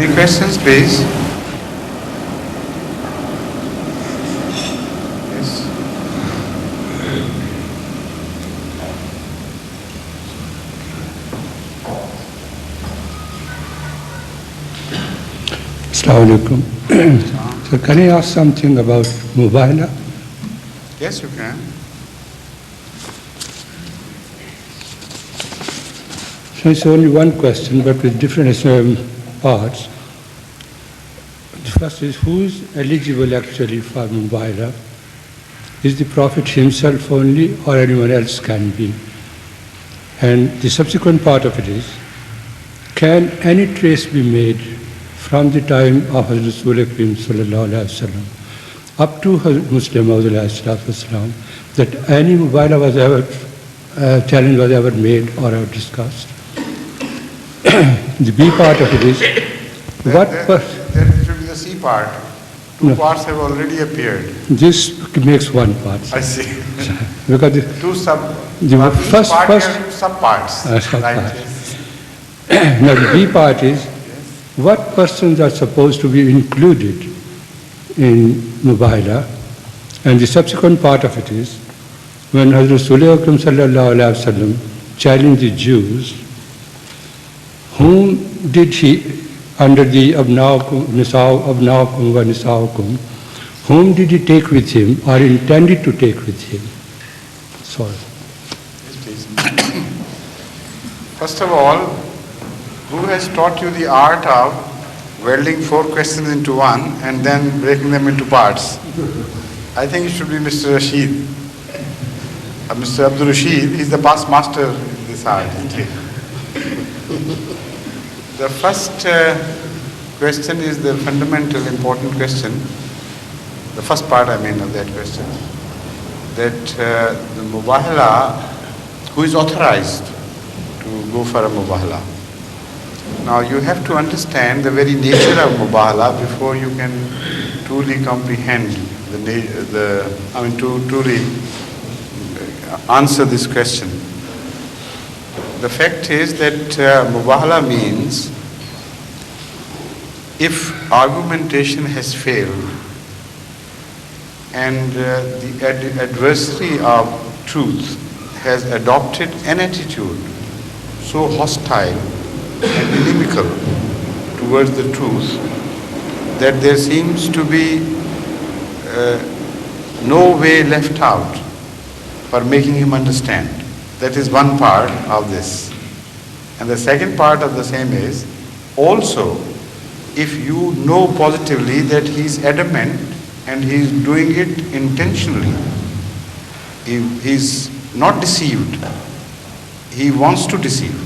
Any questions, please? Yes. Assalamu alaikum. So can I ask something about Mubahala? Yes, you can. So it's only one question, but with different parts. The first is, who is eligible actually for Mubahala? Is the Prophet himself only, or anyone else can be? And the subsequent part of it is, can any trace be made from the time of Hazrat Rasul Akram sallallahu alaihi wasallam up to Hazrat Muslim Maud wasallam that any Mubahala was ever, challenge was ever made or ever discussed? The B part of it is, That should be the C part. Two No. parts have already appeared. This makes one part. I see. Because Two sub. The but each first- part first- has sub-parts. Sub-parts. Right. now the B part is, what persons are supposed to be included in Mubahala? And the subsequent part of it is, when Hazrat Rasul Akram sallallahu alaihi wasallam challenged the Jews, whom did he, under the Abnaukum wa Nisaukum, whom did he take with him or intended to take with him? Sorry. Yes, please. First of all, who has taught you the art of welding 4 questions into one and then breaking them into parts? I think it should be Mr. Rashid. Mr. Abdul Rashid is the past master in this art, isn't he? The first question is the fundamental important question. The first part, I mean, of that question. That the Mubahala, who is authorized to go for a Mubahala? Now you have to understand the very nature of Mubahala before you can truly comprehend truly answer this question. The fact is that Mubahala means if argumentation has failed and the adversary of truth has adopted an attitude so hostile and inimical towards the truth that there seems to be no way left out for making him understand. That is one part of this. And the second part of the same is, also, if you know positively that he is adamant and he is doing it intentionally, he is not deceived, he wants to deceive.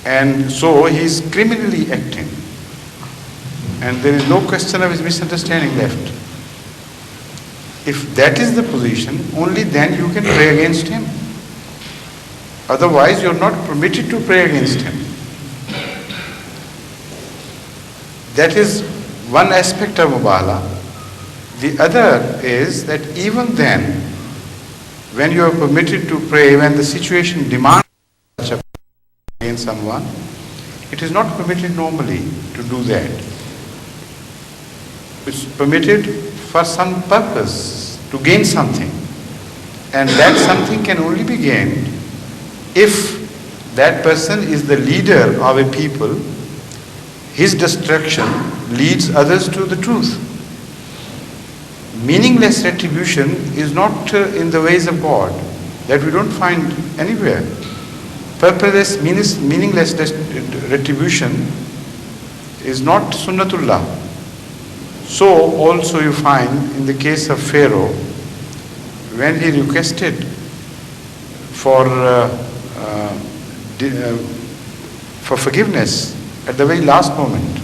And so he is criminally acting. And there is no question of his misunderstanding left. If that is the position, only then you can pray against him. Otherwise, you are not permitted to pray against him. That is one aspect of Mubahala. The other is that even then, when you are permitted to pray, when the situation demands such a prayer against someone, it is not permitted normally to do that. It's permitted for some purpose, to gain something. And that something can only be gained if that person is the leader of a people. His destruction leads others to the truth. Meaningless retribution is not in the ways of God. That we don't find anywhere. Purposeless, meaningless retribution is not Sunnatullah. So also you find in the case of Pharaoh, when he requested for forgiveness at the very last moment,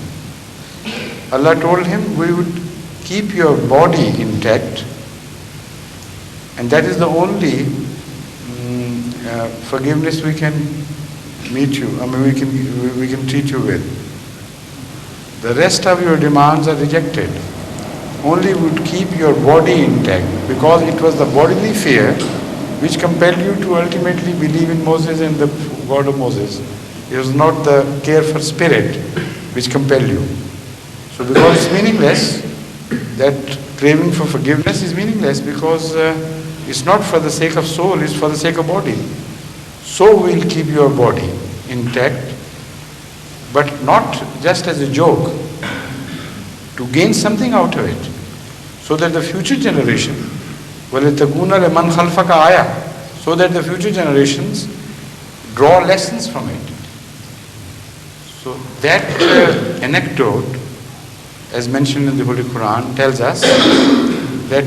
Allah told him, we would keep your body intact, and that is the only forgiveness we can meet you. We can treat you with. The rest of your demands are rejected. Only would keep your body intact, because it was the bodily fear which compelled you to ultimately believe in Moses and the God of Moses. It was not the care for spirit which compel you. So because it's meaningless, that craving for forgiveness is meaningless because it's not for the sake of soul, it's for the sake of body. So will keep your body intact, but not just as a joke, to gain something out of it, so that the future generation, وَلِتَكُونَ لَمَنْ خَلْفَكَ آيَةً, so that the future generations draw lessons from it. So that anecdote, as mentioned in the Holy Quran, tells us that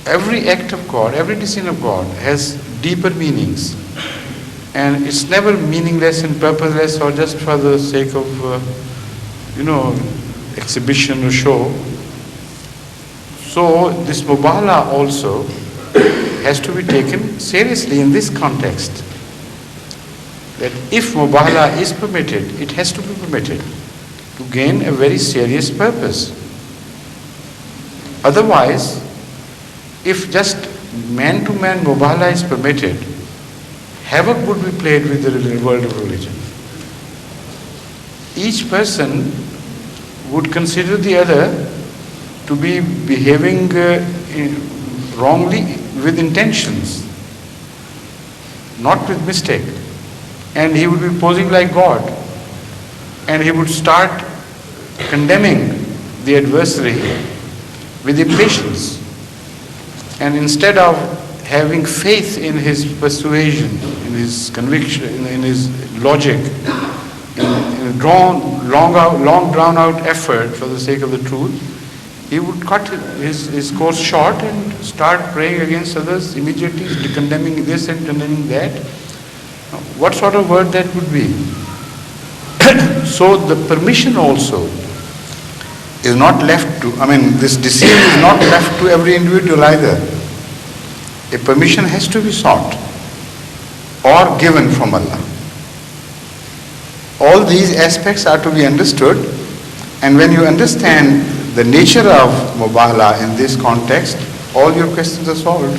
every act of God, every decision of God has deeper meanings, and it's never meaningless and purposeless or just for the sake of exhibition or show. So this mubahala also has to be taken seriously in this context, that if mubahala is permitted, it has to be permitted to gain a very serious purpose. Otherwise, if just man-to-man mubahala is permitted, havoc would be played with the world of religion. Each person would consider the other to be behaving wrongly with intentions, not with mistake. And he would be posing like God, and he would start condemning the adversary with impatience. And instead of having faith in his persuasion, in his conviction, in his logic, in a long drawn out effort for the sake of the truth, he would cut his course short and start praying against others immediately, condemning this and condemning that. What sort of word that would be? So the permission also is not left to, this decision is not left to every individual either. A permission has to be sought or given from Allah. All these aspects are to be understood, and when you understand the nature of mubahala in this context, all your questions are solved.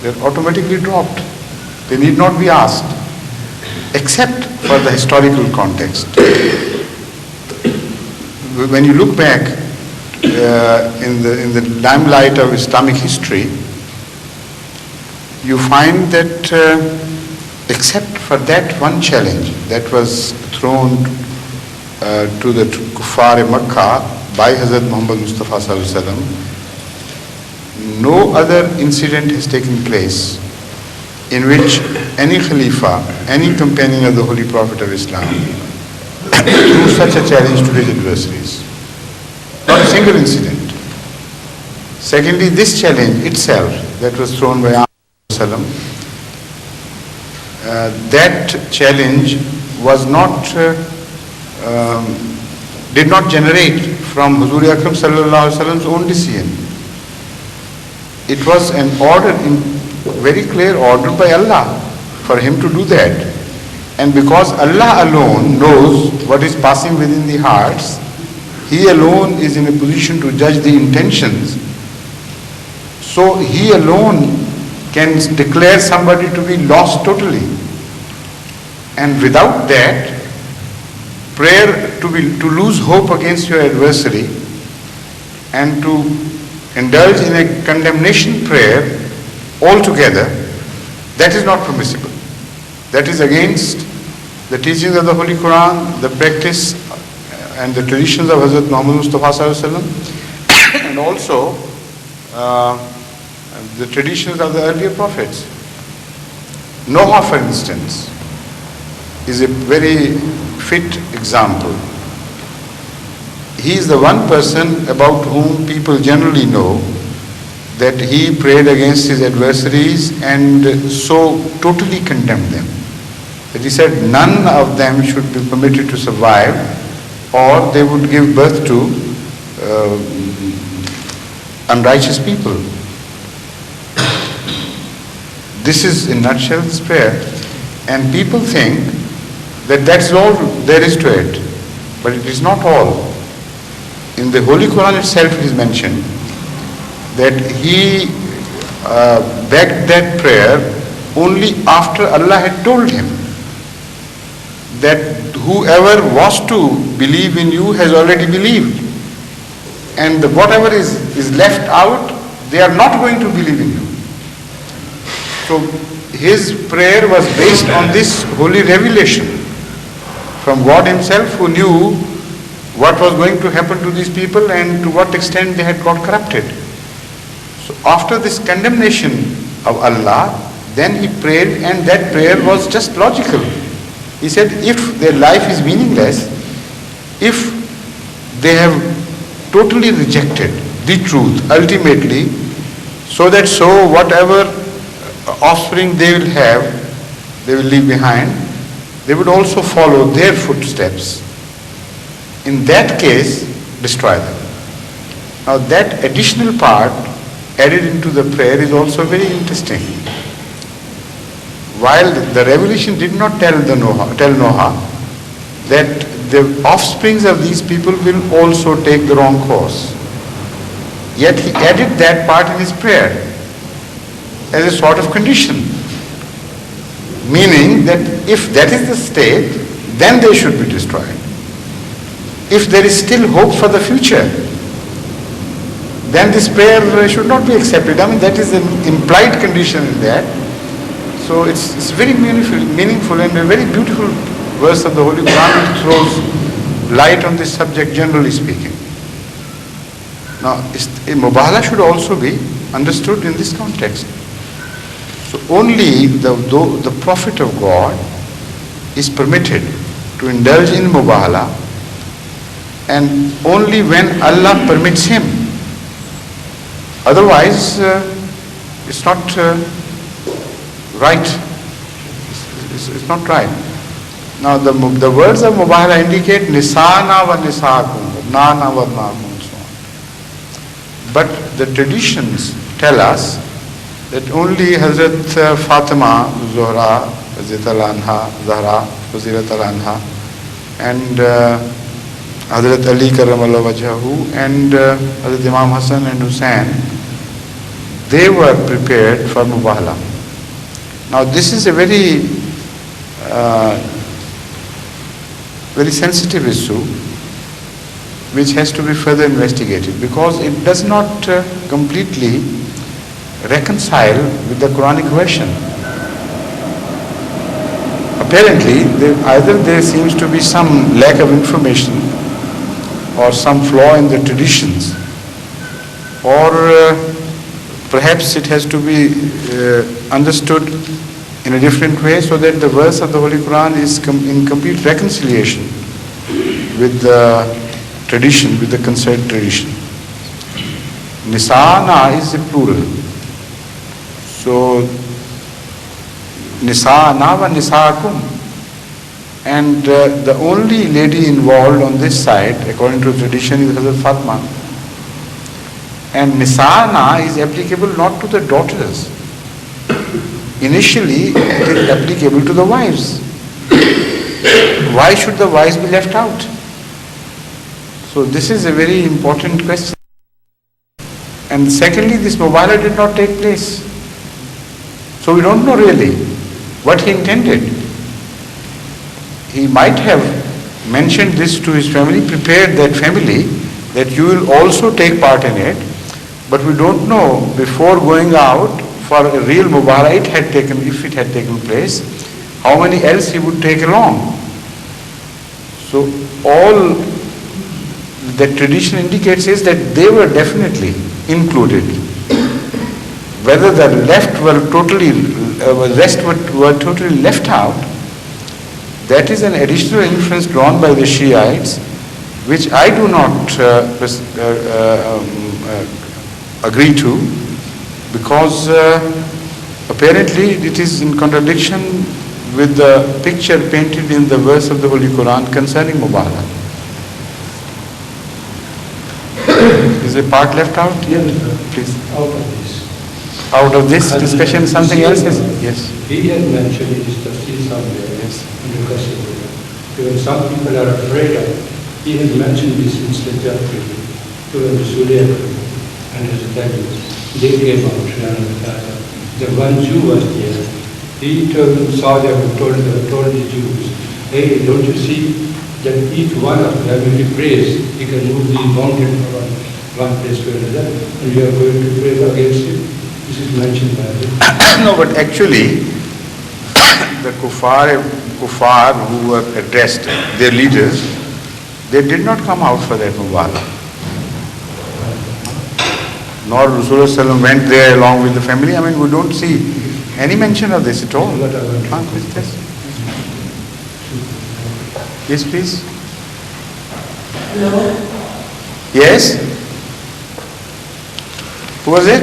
They're automatically dropped. They need not be asked, except for the historical context. When you look back in the limelight of Islamic history, you find that except for that one challenge that was thrown to the Kuffar in Makkah by Hazrat Muhammad Mustafa Sallallahu Alaihi Wasallam, no other incident has taken place in which any Khalifa, any companion of the Holy Prophet of Islam threw such a challenge to his adversaries. Not a single incident. Secondly, this challenge itself that was thrown by Sallam, that challenge was not, did not generate from Huzur Akram Sallallahu Alaihi Wasallam's own decision. It was an order, very clear order by Allah for him to do that. And because Allah alone knows what is passing within the hearts, He alone is in a position to judge the intentions. So He alone can declare somebody to be lost totally. And without that, prayer to lose hope against your adversary and to indulge in a condemnation prayer altogether, that is not permissible. That is against the teachings of the Holy Quran, the practice and the traditions of Hazrat Muhammad Mustafa Sallallahu Alaihi Wasallam, and also the traditions of the earlier prophets. Noah, for instance, is a very fit example. He is the one person about whom people generally know that he prayed against his adversaries and so totally condemned them, that he said none of them should be permitted to survive, or they would give birth to unrighteous people. This is in a nutshell this prayer, and people think that that's all there is to it, but it is not all. In the Holy Quran itself it is mentioned that he begged that prayer only after Allah had told him that whoever was to believe in you has already believed. And whatever is left out, they are not going to believe in you. So his prayer was based on this holy revelation from God himself, who knew what was going to happen to these people and to what extent they had got corrupted. So after this condemnation of Allah, then he prayed, and that prayer was just logical. He said, if their life is meaningless, if they have totally rejected the truth ultimately, so whatever offspring they will have, they will leave behind, they would also follow their footsteps. In that case, destroy them. Now that additional part added into the prayer is also very interesting. While the revelation did not tell Noah that the offsprings of these people will also take the wrong course, yet he added that part in his prayer as a sort of condition, meaning that if that is the state, then they should be destroyed. If there is still hope for the future, then this prayer should not be accepted. I mean, that is an implied condition in that. So it's very meaningful and a very beautiful verse of the Holy Quran which throws light on this subject, generally speaking. Now, Mubahala should also be understood in this context. So only the Prophet of God is permitted to indulge in Mubahala, and only when Allah permits him. Otherwise, it's not right. It's not right. Now, the words of Mubahala indicate nisana wa nisaakum, nana wa naakum, and so on. But the traditions tell us that only Hazrat Fatima Zuhra, Zahra, Wazirat al-Anha, and Hazrat Ali Karramallahu Wajhahu, and Hazrat Imam Hassan and Hussain, they were prepared for Mubahala. Now this is a very very sensitive issue which has to be further investigated, because it does not completely reconcile with the Quranic version. Apparently, either there seems to be some lack of information or some flaw in the traditions, or perhaps it has to be understood in a different way, so that the verse of the Holy Quran is in complete reconciliation with the tradition, with the concerned tradition. Nisana is the plural. So, Nisana wa nisaakum. And the only lady involved on this side, according to tradition, is Hazrat Fatima. And Nisana is applicable not to the daughters. Initially, it is applicable to the wives. Why should the wives be left out? So this is a very important question. And secondly, this Mubahala did not take place. So we don't know really what he intended. He might have mentioned this to his family, prepared that family, that you will also take part in it, but we don't know before going out for a real Mubahala, if it had taken place, how many else he would take along. So all that tradition indicates is that they were definitely included. Whether the rest were totally left out, that is an additional inference drawn by the Shiites, which I do not agree to, because apparently it is in contradiction with the picture painted in the verse of the Holy Quran concerning Mubahala. Is a part left out? Yes, please. Out of this. Out of this discussion, something else is? Yes. He has mentioned in his tafsir somewhere, Yes. in the question. Even some people are afraid of, he has mentioned this in Sajjad, even the Surya and his tablets. They came out, the one Jew was there. He saw them, told the Jews, hey, don't you see that each one of them will be praised? He can move the mountain from one place to another, and we are going to praise against him. This is mentioned by Allah. No, but actually, the kuffar who were addressed, their leaders, they did not come out for that Mubarak. Nor Rasulullah Sallam went there along with the family. I mean, we don't see any mention of this at all. Yes, please. Hello. Yes? Who was it?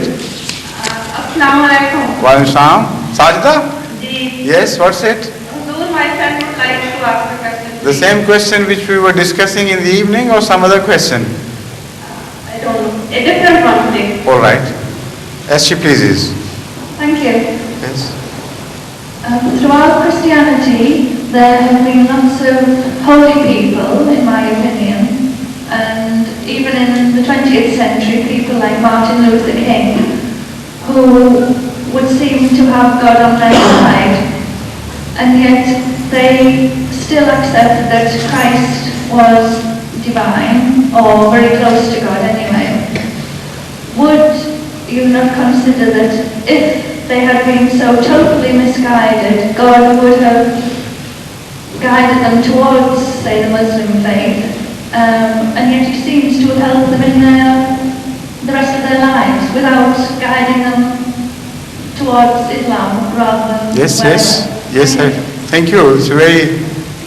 Assalamu alaikum. Wa alaikum salam. Sajda? Ji. Yes, what's it? Huzur, my friend would like to ask a question. The same question which we were discussing in the evening or some other question? I don't know. A different one today. All right. As she pleases. Thank you. Yes. Throughout Christianity, there have been lots of holy people, in my opinion, and even in the 20th century, people like Martin Luther King, who would seem to have God on their side, and yet they still accept that Christ was divine, or very close to God anyway. Would you not consider that if they had been so totally misguided, God would have guided them towards, say, the Muslim faith, and yet He seems to have helped them in the rest of their lives without guiding them towards Islam rather than... Yes, yes. wherever. Yes, thank you. It's a very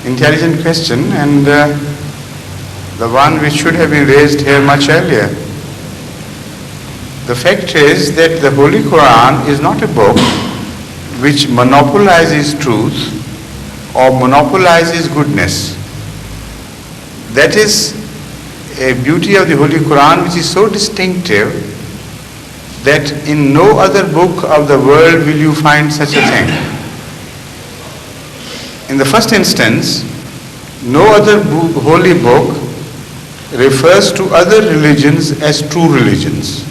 intelligent question and the one which should have been raised here much earlier. The fact is that the Holy Quran is not a book which monopolizes truth or monopolizes goodness. That is a beauty of the Holy Quran which is so distinctive that in no other book of the world will you find such a thing. In the first instance, no other holy book refers to other religions as true religions.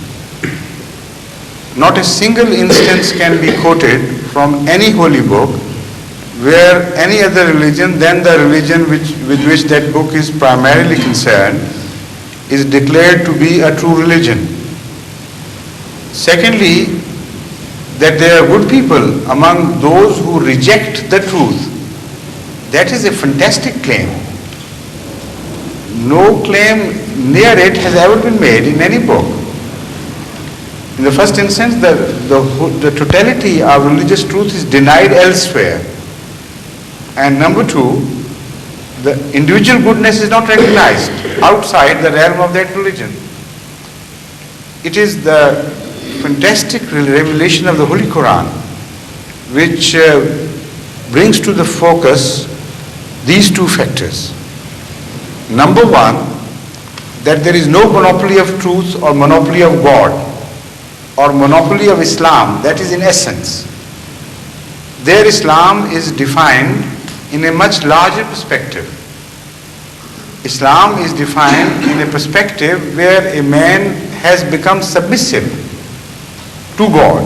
Not a single instance can be quoted from any holy book where any other religion than the religion with which that book is primarily concerned is declared to be a true religion. Secondly, that there are good people among those who reject the truth. That is a fantastic claim. No claim near it has ever been made in any book. In the first instance, the totality of religious truth is denied elsewhere. And number two, the individual goodness is not recognized outside the realm of that religion. It is the fantastic revelation of the Holy Quran which brings to the focus these two factors. Number one, that there is no monopoly of truth or monopoly of God or monopoly of Islam. That is in essence. Their Islam is defined in a much larger perspective. Islam is defined in a perspective where a man has become submissive to God.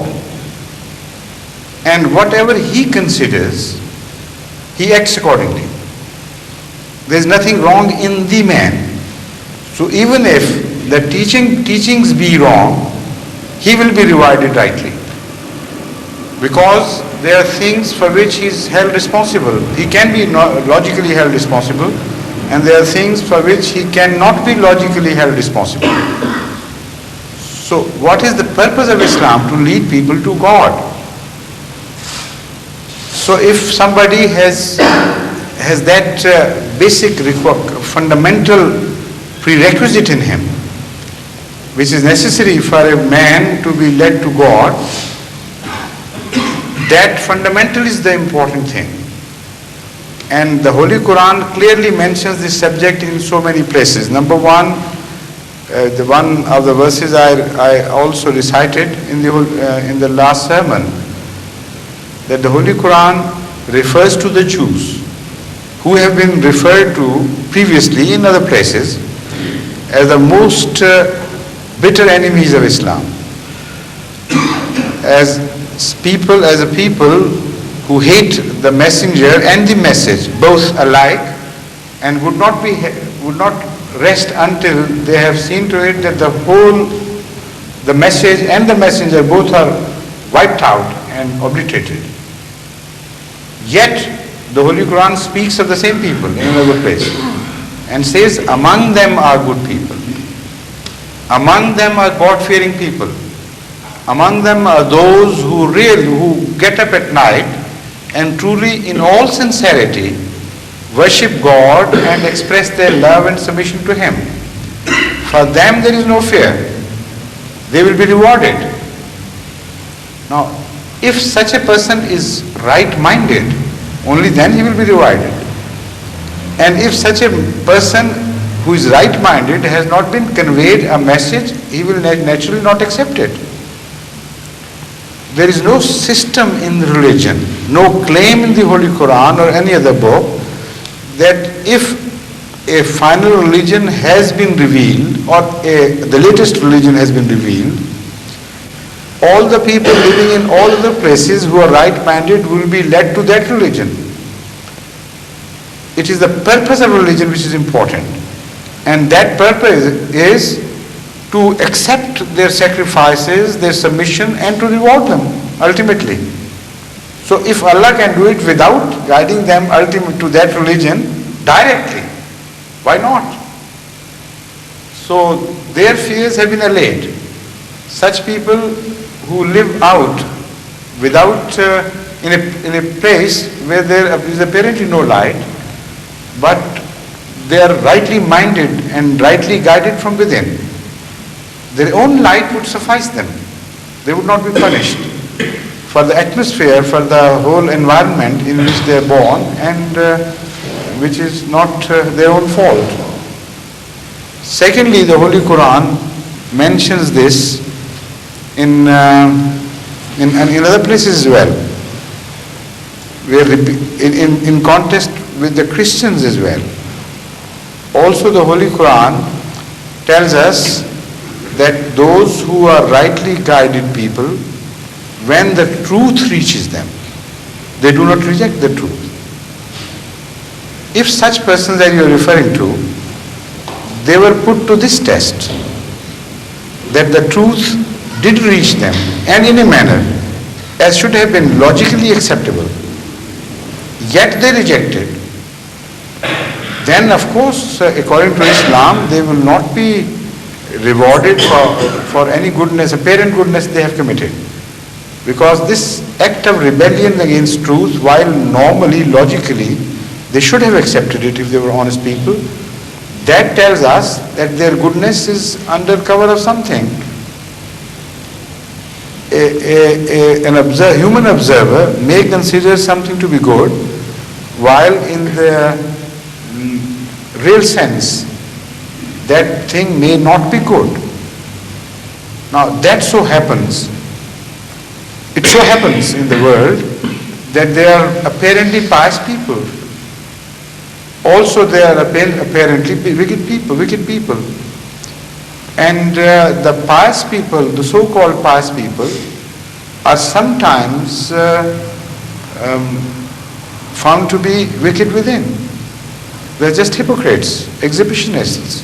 And whatever he considers, he acts accordingly. There is nothing wrong in the man. So even if the teachings be wrong, he will be rewarded rightly. Because there are things for which he is held responsible. He can be logically held responsible, and there are things for which he cannot be logically held responsible. So what is the purpose of Islam? To lead people to God. So if somebody has that basic fundamental prerequisite in him, which is necessary for a man to be led to God, that fundamental is the important thing. And the Holy Quran clearly mentions this subject in so many places. Number one, the one of the verses I also recited in the last sermon, that the Holy Quran refers to the Jews, who have been referred to previously in other places as the most bitter enemies of Islam, as a people who hate the messenger and the message both alike, and would not rest until they have seen to it that the message and the messenger both are wiped out and obliterated. Yet the Holy Quran speaks of the same people in another place and says, among them are good people, among them are God-fearing people, among them are those who get up at night and truly in all sincerity worship God and express their love and submission to Him. For them there is no fear. They will be rewarded. Now, if such a person is right-minded, only then he will be rewarded. And if such a person who is right-minded has not been conveyed a message, he will naturally not accept it. There is no system in religion, no claim in the Holy Quran or any other book that if a final religion has been revealed or the latest religion has been revealed, all the people living in all other places who are right-minded will be led to that religion. It is the purpose of religion which is important, and that purpose is to accept their sacrifices, their submission, and to reward them ultimately. So if Allah can do it without guiding them ultimately to that religion directly, why not? So their fears have been allayed. Such people who live out without in a place where there is apparently no light, but they are rightly minded and rightly guided from within, their own light would suffice them. They would not be punished for the atmosphere, for the whole environment in which they are born, and which is not their own fault. Secondly, the Holy Quran mentions this in other places as well, where in contest with the Christians as well. Also, the Holy Quran tells us that those who are rightly guided people, when the truth reaches them, they do not reject the truth. If such persons that you are referring to, they were put to this test, that the truth did reach them, and in a manner as should have been logically acceptable, yet they rejected, then of course, according to Islam, they will not be rewarded for any goodness, apparent goodness they have committed. Because this act of rebellion against truth, while normally, logically, they should have accepted it if they were honest people, that tells us that their goodness is under cover of something. A human observer may consider something to be good, while in the real sense, that thing may not be good. Now, it so happens in the world that there are apparently pious people. Also, there are apparently wicked people. And the pious people, the so-called pious people, are sometimes found to be wicked within. They're just hypocrites, exhibitionists.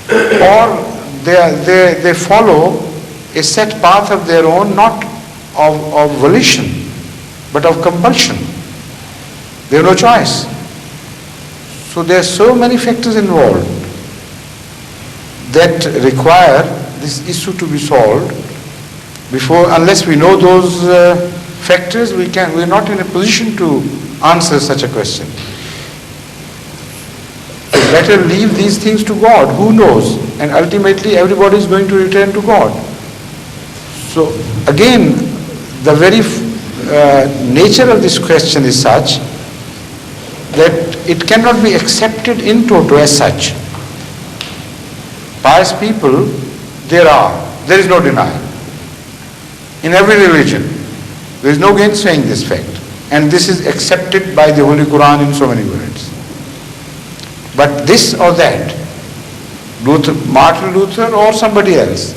Or they follow a set path of their own, not of volition, but of compulsion. They have no choice. So there are so many factors involved that require this issue to be solved. Unless we know those factors, we're not in a position to answer such a question. So better leave these things to God. Who knows? And ultimately everybody is going to return to God. So again, the very nature of this question is such that it cannot be accepted in toto as such. Pious people, there is no denial. In every religion, there is no gainsaying this fact. And this is accepted by the Holy Quran in so many words. But this or that, Martin Luther or somebody else,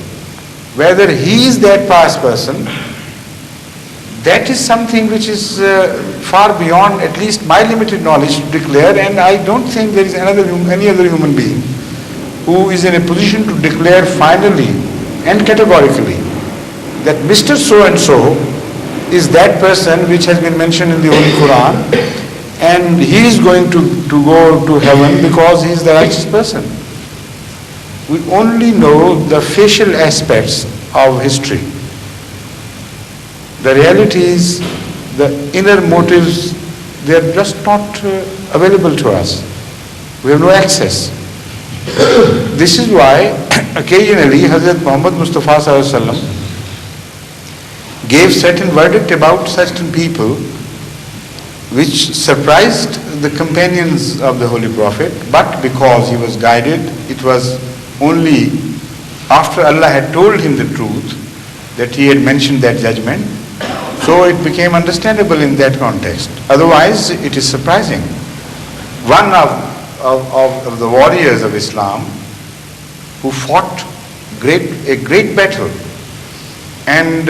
whether he is that pious person, that is something which is far beyond at least my limited knowledge to declare, and I don't think there is any other human being who is in a position to declare finally and categorically that Mr. So-and-so is that person which has been mentioned in the Holy Quran, and he is going to go to heaven because he is the righteous person. We only know the facial aspects of history. The realities, the inner motives, they are just not available to us. We have no access. This is why occasionally Hazrat Muhammad Mustafa Sallallahu Alaihi Wasallam gave certain verdict about certain people which surprised the companions of the Holy Prophet, but because he was guided, it was only after Allah had told him the truth that he had mentioned that judgment. So it became understandable in that context. Otherwise, it is surprising. One of the warriors of Islam who fought a great battle and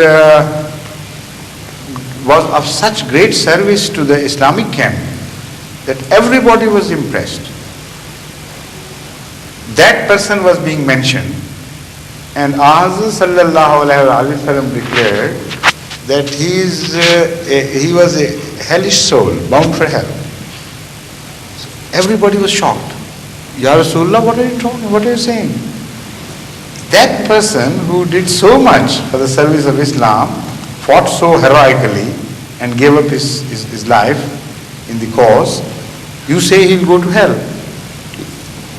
was of such great service to the Islamic camp that everybody was impressed. That person was being mentioned, and Azza sallallahu alaihi wasallam declared that he was a hellish soul bound for hell. So everybody was shocked. Ya Rasulullah, what are you saying? That person who did so much for the service of Islam, fought so heroically and gave up his life in the cause, you say he'll go to hell.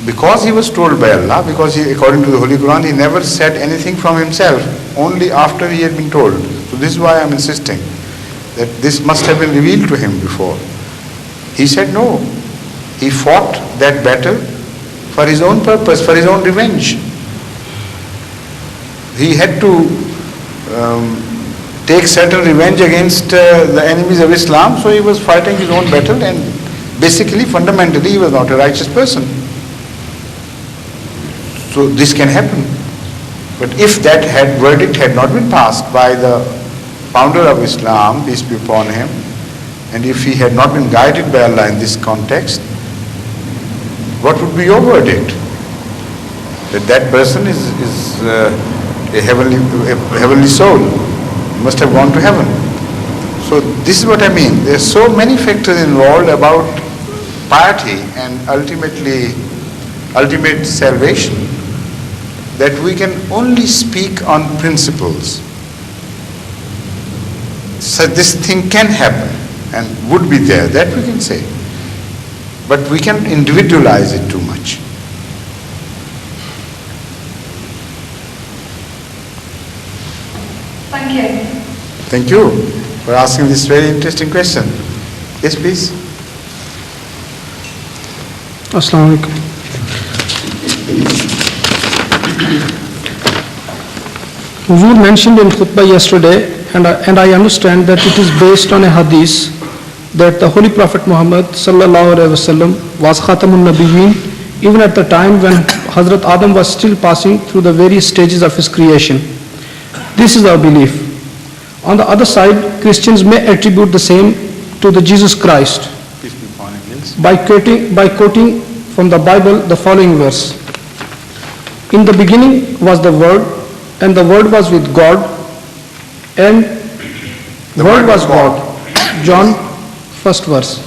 Because he was told by Allah, because according to the Holy Quran, he never said anything from himself, only after he had been told. So this is why I'm insisting that this must have been revealed to him before. He said no. He fought that battle for his own purpose, for his own revenge. He had to take certain revenge against the enemies of Islam, so he was fighting his own battle, and basically, fundamentally, he was not a righteous person. So this can happen. But if that verdict had not been passed by the founder of Islam, peace be upon him, and if he had not been guided by Allah in this context, what would be your verdict? That person is a heavenly soul. He must have gone to heaven. So this is what I mean. There are so many factors involved about piety and ultimate salvation, that we can only speak on principles. So this thing can happen and would be there, that we can say. But we can individualize it too much. Thank you. Thank you for asking this very interesting question. Yes, please. Assalamu alaikum. Huzur mentioned in khutbah yesterday, and I understand that it is based on a hadith that the Holy Prophet Muhammad sallallahu alaihi wasallam was Khatamun Nabiyyin even at the time when Hazrat Adam was still passing through the various stages of his creation. This is our belief. On the other side, Christians may attribute the same to the Jesus Christ Peace be upon him, yes. by quoting from the Bible the following verse. In the beginning was the Word, and the Word was with God, and the Word was God. John, first verse.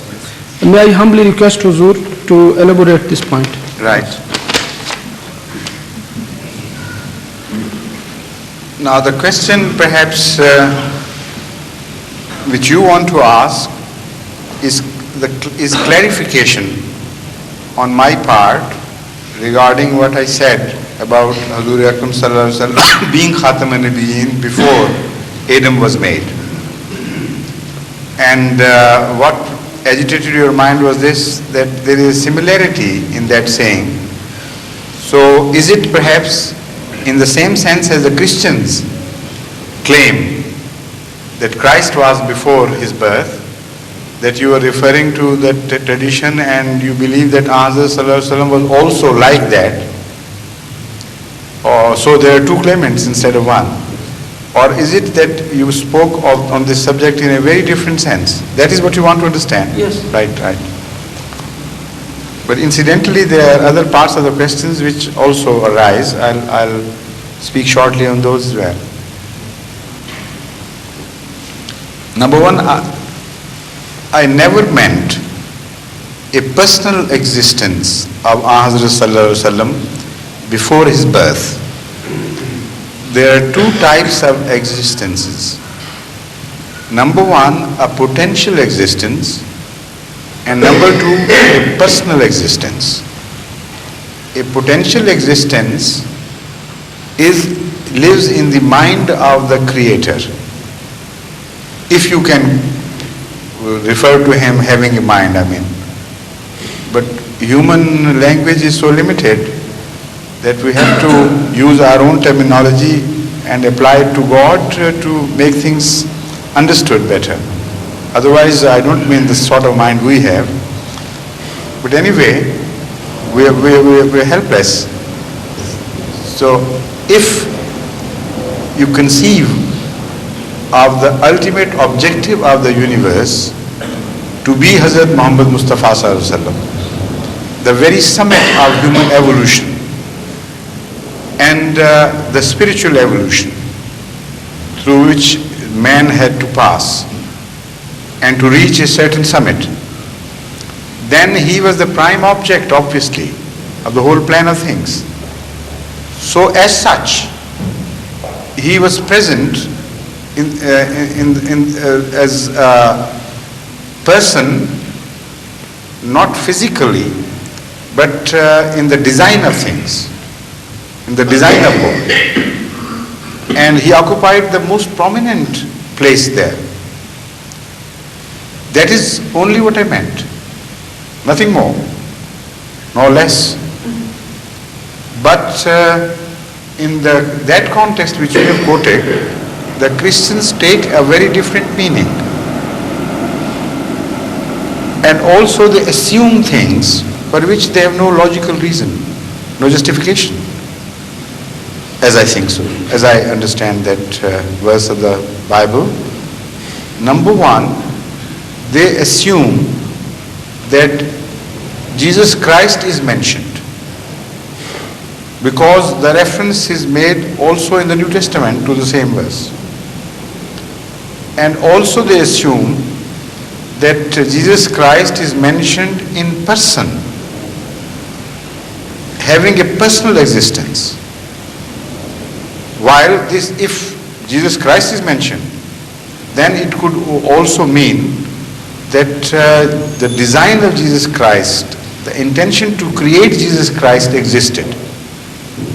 May I humbly request Huzur to elaborate this point. Right. Now the question perhaps which you want to ask is clarification on my part regarding what I said about Hazur Akram Sallallahu Alaihi Wasallam being Khatam an-Nabiyyin before Adam was made. And what agitated your mind was this, that there is similarity in that saying. So is it perhaps in the same sense as the Christians claim that Christ was before his birth, that you are referring to that tradition and you believe that Azza Sallallahu Alaihi Wasallam was also like that? Or so there are two claimants instead of one. Or is it that you spoke on this subject in a very different sense? That is what you want to understand? Yes. Right. But incidentally, there are other parts of the questions which also arise. I'll speak shortly on those as well. Number one, I never meant a personal existence of Hazrat Sallallahu Alaihi Wasallam before his birth. There are two types of existences. Number one, a potential existence, and number two, a personal existence. A potential existence lives in the mind of the Creator. If you can refer to him having a mind, But human language is so limited that we have to use our own terminology and apply it to God to make things understood better. Otherwise, I don't mean the sort of mind we have. But anyway, we're helpless. So, if you conceive of the ultimate objective of the universe to be Hazrat Muhammad Mustafa Sallallahu Alaihi Wasallam, the very summit of human evolution, and the spiritual evolution through which man had to pass and to reach a certain summit, then he was the prime object, obviously, of the whole plan of things. So as such, he was present as a person, not physically, but in the design of things, in the design of God. And he occupied the most prominent place there. That is only what I meant. Nothing more, nor less. But in that context which we have quoted, the Christians take a very different meaning. And also they assume things for which they have no logical reason, no justification. As I think so, as I understand that verse of the Bible. Number one, they assume that Jesus Christ is mentioned because the reference is made also in the New Testament to the same verse. And also they assume that Jesus Christ is mentioned in person, having a personal existence. While if Jesus Christ is mentioned, then it could also mean that the design of Jesus Christ, the intention to create Jesus Christ existed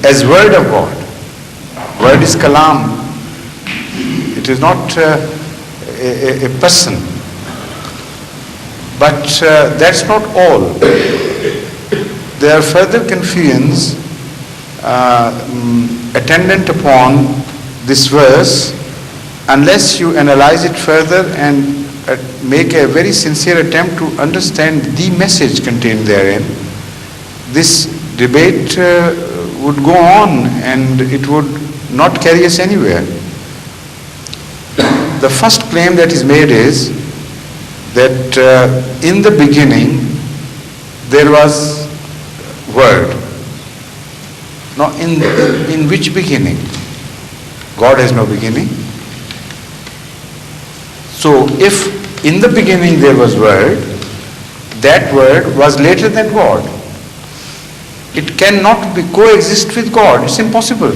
as Word of God. Word is Kalam. It is not a person. But that's not all. There are further confusions attendant upon this verse unless you analyze it further and make a very sincere attempt to understand the message contained therein. This debate would go on and it would not carry us anywhere. The first claim that is made is that in the beginning there was Word. Now in which beginning? God has no beginning. So if in the beginning there was Word, that Word was later than God. It cannot coexist with God. It's impossible.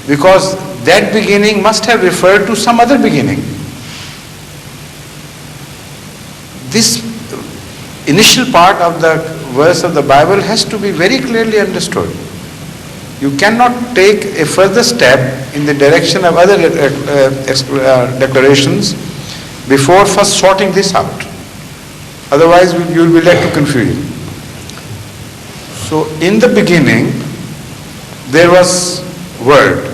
Because that beginning must have referred to some other beginning. This initial part of the verse of the Bible has to be very clearly understood. You cannot take a further step in the direction of other declarations before first sorting this out. Otherwise, you will be led to confusion. So, in the beginning, there was Word.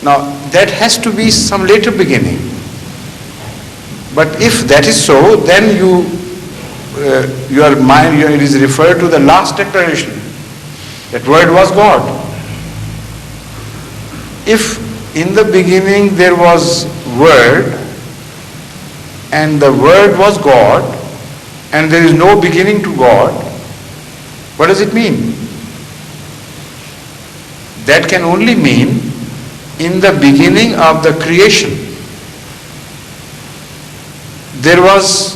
Now, that has to be some later beginning. But if that is so, then your mind, it is referred to the last declaration. That Word was God. if in the beginning there was Word, and the Word was God, and there is no beginning to God, what does it mean? That can only mean in the beginning of the creation there was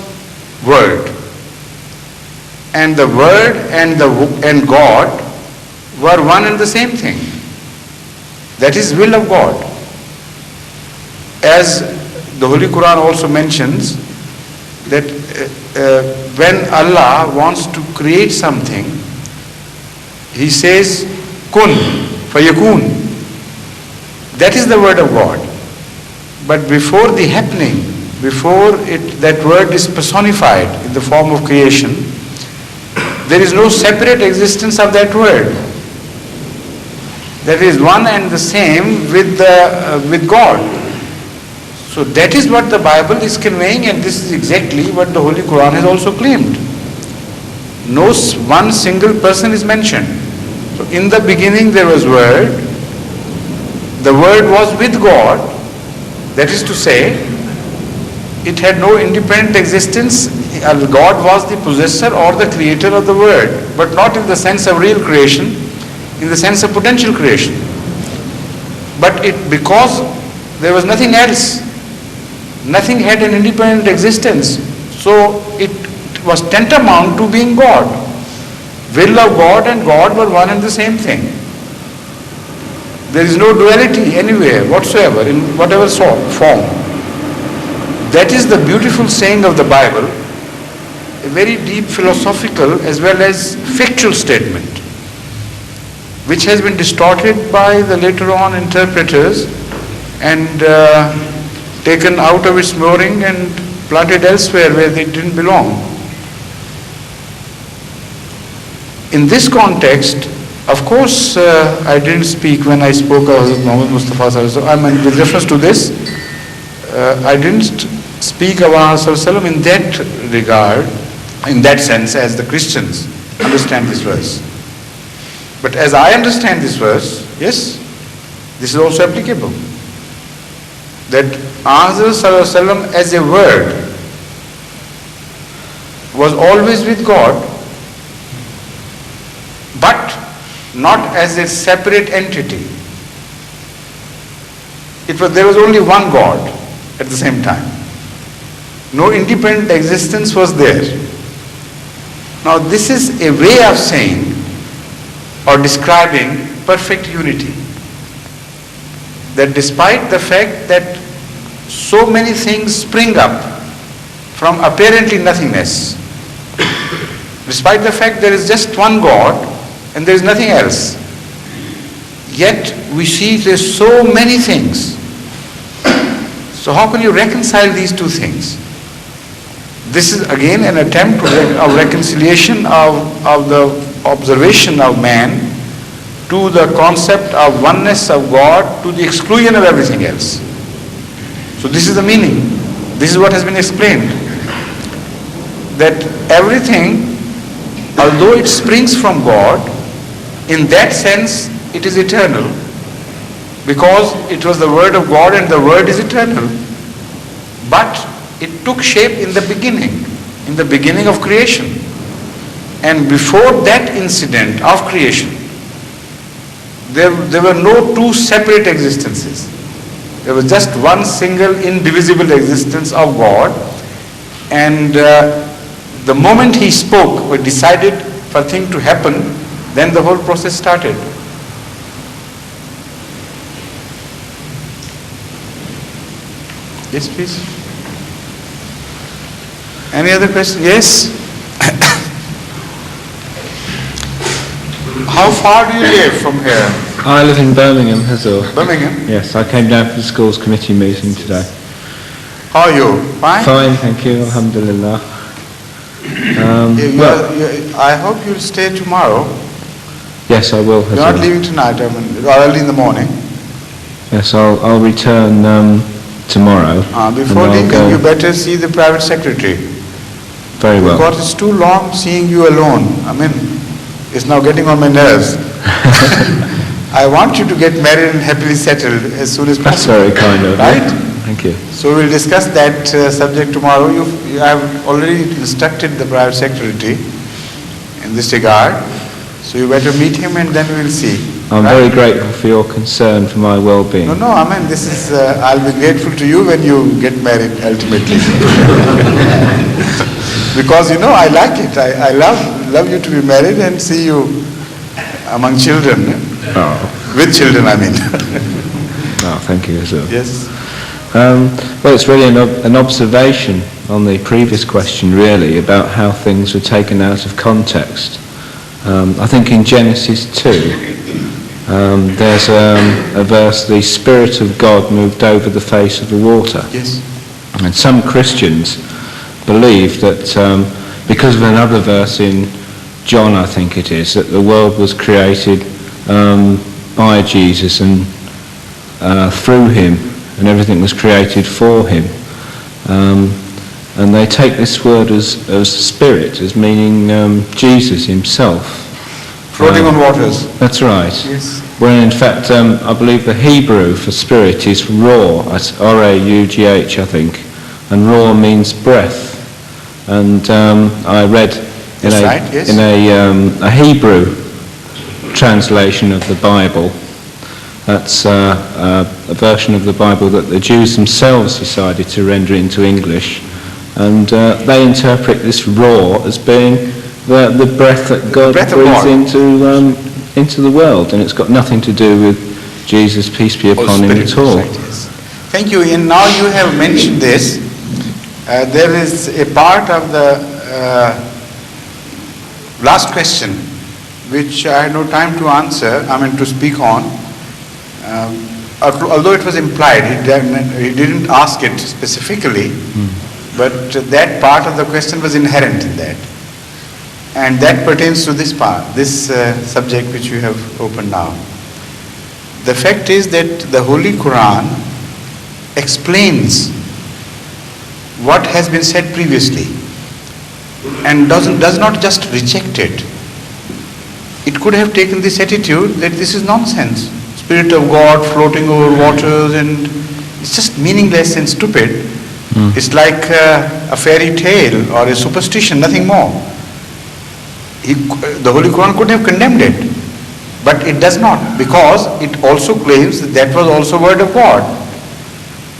Word, and the Word and God were one and the same thing. That is will of God. As the Holy Quran also mentions that when Allah wants to create something, He says kun fayakun. That is the word of God. But before the happening, before that word is personified in the form of creation, there is no separate existence of that word. That is one and the same with God. So that is what the Bible is conveying, and this is exactly what the Holy Quran has also claimed. No one single person is mentioned. So in the beginning there was Word. The Word was with God. That is to say, it had no independent existence. God was the possessor or the creator of the Word, but not in the sense of real creation, in the sense of potential creation. But because there was nothing else, nothing had an independent existence, so it was tantamount to being God. Will of God and God were one and the same thing. There is no duality anywhere whatsoever, in whatever form. That is the beautiful saying of the Bible, a very deep philosophical as well as factual statement, which has been distorted by the later on interpreters and taken out of its mooring and planted elsewhere where they didn't belong. In this context, of course, I didn't speak when I spoke of Hazrat Muhammad Mustafa Sallallahu Alaihi Wasallam. I mean, with reference to this, I didn't speak of Sallallahu in that regard, in that sense, as the Christians understand this verse. But as I understand this verse, yes, this is also applicable. That Sallallahu as a word was always with God, but not as a separate entity. There was only one God at the same time. No independent existence was there. Now this is a way of saying or describing perfect unity. That despite the fact that so many things spring up from apparently nothingness, despite the fact there is just one God and there is nothing else, yet we see there are so many things. So how can you reconcile these two things? This is again an attempt of reconciliation of the observation of man to the concept of oneness of God to the exclusion of everything else. So this is the meaning. This is what has been explained. That everything, although it springs from God, in that sense it is eternal, because it was the Word of God and the Word is eternal. But it took shape in the beginning of creation. And before that incident of creation, there were no two separate existences. There was just one single indivisible existence of God. And the moment He spoke or decided for a thing to happen, then the whole process started. Yes, please. Any other question? Yes? How far do you live from here? I live in Birmingham, Hazur. Birmingham? Yes, I came down for the school's committee meeting today. How are you? Fine? Fine, thank you, alhamdulillah. I hope you'll stay tomorrow. Yes, I will, You're not Hazur. leaving tonight, early in the morning. Yes, I'll return tomorrow. Before and I'll leaving, go. you better see the private secretary. Very well. Because it's too long seeing you alone. I mean, it's now getting on my nerves. I want you to get married and happily settled as soon as That's possible. very kind of you. Right? Thank you. So we'll discuss that subject tomorrow. I have already instructed the private secretary in this regard. So you better meet him and then we'll see. I'm Right? very grateful for your concern for my well-being. No, I mean, this is, I'll be grateful to you when you get married ultimately. Because, I like it. I love you to be married and see you among children. Oh, With children, I mean. oh thank you, sir. Yes. Well, it's really an observation on the previous question, really, about how things were taken out of context. I think in Genesis 2, there's a verse, the Spirit of God moved over the face of the water. Yes. And some Christians believe that because of another verse in John, I think it is, that the world was created by Jesus and through him, and everything was created for him. And they take this word as spirit, as meaning Jesus himself. Floating on waters. That's right. Yes. When in fact, I believe the Hebrew for spirit is ruah, that's R-A-U-G-H, I think, and ruah means breath. And I read in That's right, yes. in a Hebrew translation of the Bible. That's a version of the Bible that the Jews themselves decided to render into English, and they interpret this ruah as being the breath that God breath of breathes God. into the world, and it's got nothing to do with Jesus, peace be upon him, Spirit, at all. right, yes. Thank you. And now you have mentioned this. There is a part of the last question which I had no time to answer, to speak on. Although it was implied, he didn't ask it specifically, but that part of the question was inherent in that. And that pertains to this part, this subject which you have opened now. The fact is that the Holy Quran explains what has been said previously and does not just reject it. It could have taken this attitude that this is nonsense. Spirit of God floating over waters, and it's just meaningless and stupid. It's like a fairy tale or a superstition, nothing more. The Holy Quran could have condemned it, but it does not, because it also claims that was also word of God.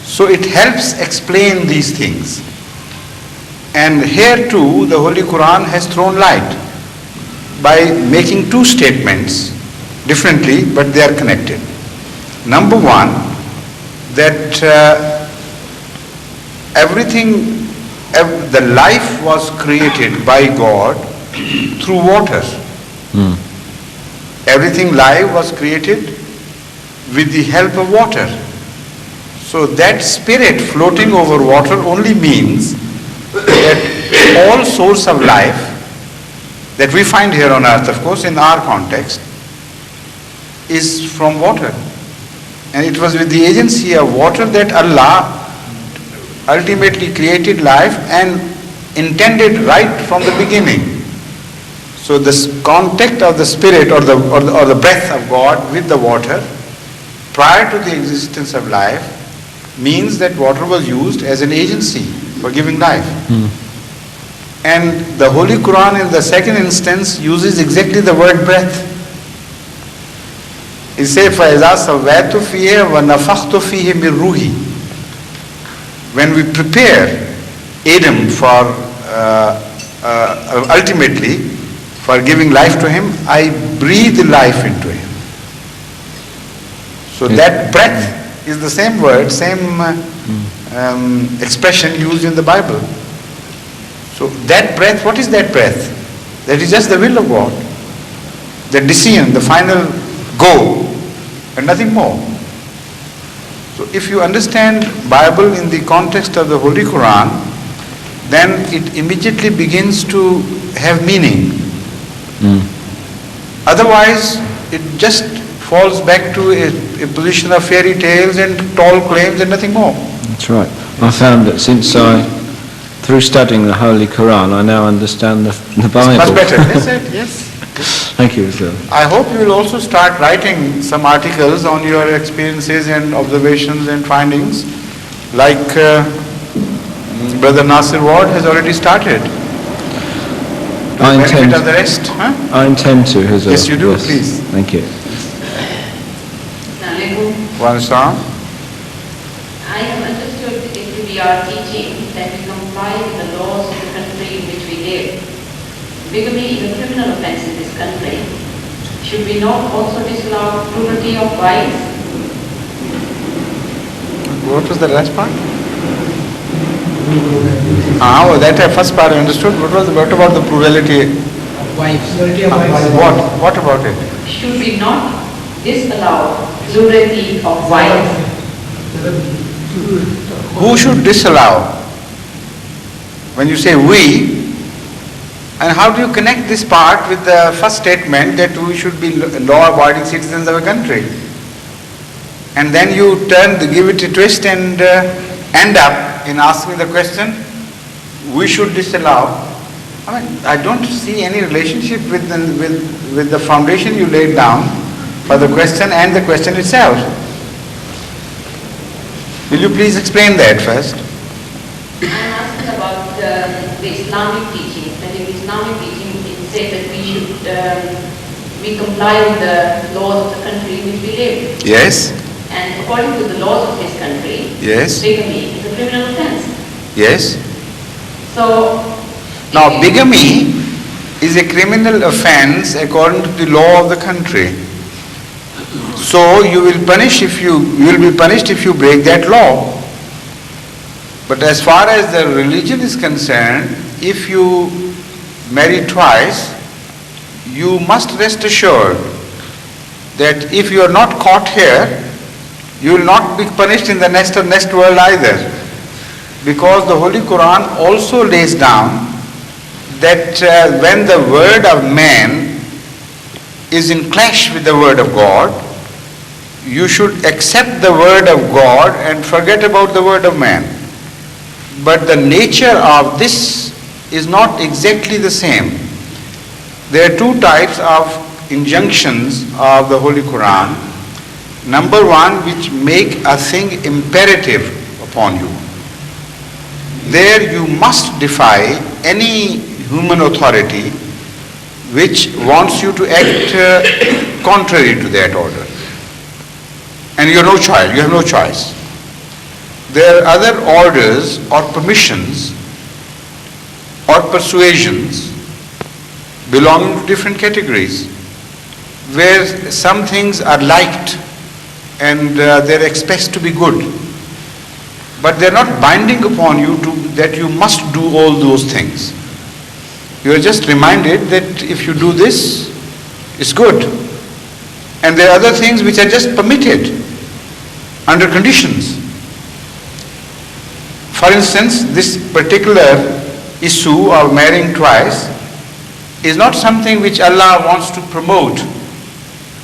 So it helps explain these things. And here too, the Holy Quran has thrown light by making two statements differently, but they are connected. Number one, that the life was created by God through water. Everything live was created with the help of water. So that spirit floating over water only means that all source of life that we find here on earth, of course, in our context, is from water. And it was with the agency of water that Allah ultimately created life and intended right from the beginning. So this contact of the spirit or the breath of God with the water prior to the existence of life means that water was used as an agency for giving life. And the Holy Quran in the second instance uses exactly the word breath. It says, فَإِذَا سَوَّيْتُ فِيهِ وَنَفَخْتُ فِيهِ مِنْ رُوحِي. When we prepare Adam for ultimately for giving life to him, I breathe life into him. So that breath is the same word, same expression used in the Bible. So that breath, what is that breath? That is just the will of God. The decision, the final go, and nothing more. So if you understand Bible in the context of the Holy Quran, then it immediately begins to have meaning. Otherwise, it just falls back to a position of fairy tales and tall claims and nothing more. That's right. I found that through studying the Holy Quran, I now understand the Bible. It's much better. Yes. Thank you, sir. I hope you will also start writing some articles on your experiences and observations and findings, like Brother Nasir Ward has already started. I Benefit intend, of the rest, huh? I intend to, Hazrat. Yes, you do, please. Thank you. One song. I have understood it to be our teaching that we comply with the laws of the country in which we live. Bigamy is a criminal offense in this country. Should we not also disallow cruelty of wives? What was the last part? That first part I understood. What about the plurality? What about it? Should we not disallow plurality of wives? Who should disallow? When you say we, and how do you connect this part with the first statement that we should be law-abiding citizens of a country? And then you give it a twist and end up in asking the question, we should disallow. I mean, I don't see any relationship with the foundation you laid down for the question and the question itself. Will you please explain that first? I am asking about the Islamic teaching. That in Islamic teaching it says that we comply with the laws of the country in which we live. Yes. And according to the laws of this country, Yes. bigamy is a criminal offense. Yes. So, Now, bigamy is a criminal offense according to the law of the country. So you will be punished if you break that law. But as far as the religion is concerned, if you marry twice, you must rest assured that if you are not caught here, you will not be punished in the next world either. Because the Holy Quran also lays down that when the word of man is in clash with the word of God, you should accept the word of God and forget about the word of man. But the nature of this is not exactly the same. There are two types of injunctions of the Holy Quran. Number one, which make a thing imperative upon you. There you must defy any human authority which wants you to act contrary to that order. And you have no choice. There are other orders or permissions or persuasions belonging to different categories, where some things are liked and they're expected to be good, but they're not binding upon you that you must do all those things. You are just reminded that if you do this, it's good. And there are other things which are just permitted under conditions. For instance, this particular issue of marrying twice is not something which Allah wants to promote.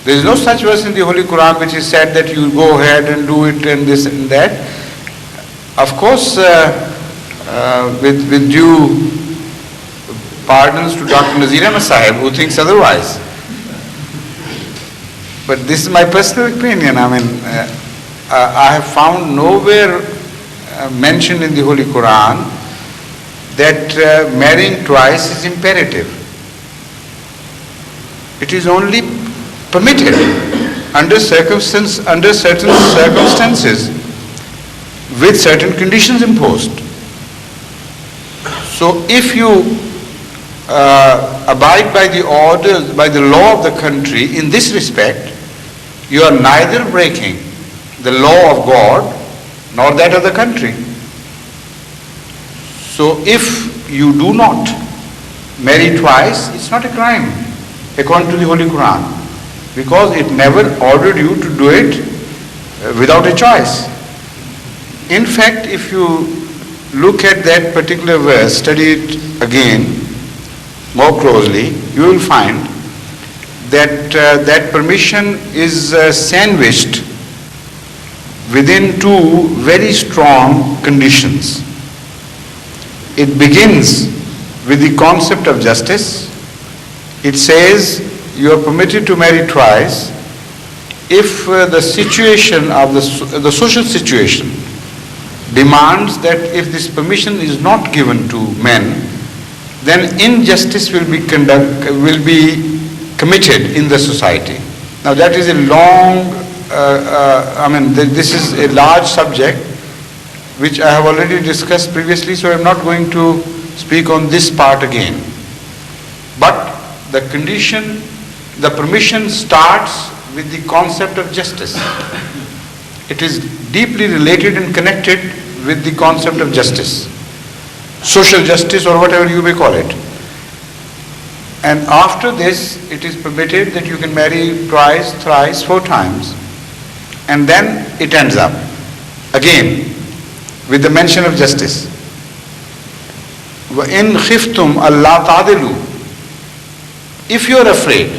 There is no such verse in the Holy Quran which is said that you go ahead and do it and this and that. Of course, with due pardons to Dr. Nazir Ahmad Sahib, who thinks otherwise. But this is my personal opinion. I mean, I have found nowhere mentioned in the Holy Quran that marrying twice is imperative. It is only permitted under certain circumstances with certain conditions imposed. So if you abide by the orders, by the law of the country in this respect, you are neither breaking the law of God nor that of the country. So if you do not marry twice, it's not a crime according to the Holy Quran, because it never ordered you to do it without a choice. In fact, if you look at that particular verse, study it again more closely, you will find that that permission is sandwiched within two very strong conditions. It begins with the concept of justice. It says you are permitted to marry twice if the situation of the social situation demands that if this permission is not given to men, then injustice will be committed in the society. Now that is a long, this is a large subject which I have already discussed previously, so I am not going to speak on this part again. But the permission starts with the concept of justice. It is deeply related and connected with the concept of justice, social justice or whatever you may call it. And after this, it is permitted that you can marry twice, thrice, 4 times, and then it ends up again with the mention of justice. وَإِنْ خِفْتُمْ أَلَّا تَعْدِلُوا. If you are afraid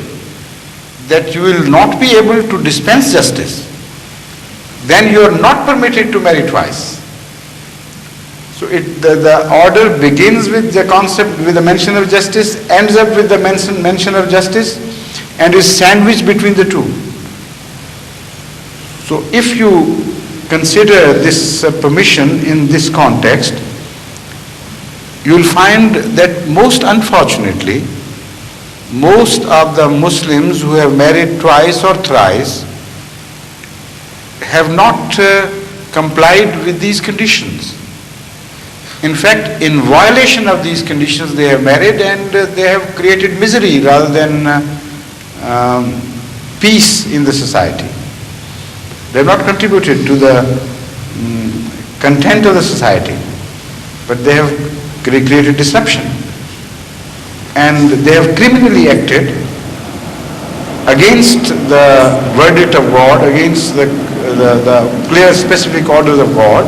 that you will not be able to dispense justice, then you are not permitted to marry twice. So the order begins with the concept, with the mention of justice, ends up with the mention of justice, and is sandwiched between the two. So if you consider this permission in this context, you will find that most unfortunately, most of the Muslims who have married twice or thrice have not complied with these conditions. In fact, in violation of these conditions they have married, and they have created misery rather than peace in the society. They have not contributed to the content of the society, but they have created disruption. And they have criminally acted against the verdict of God, against the clear specific orders of God.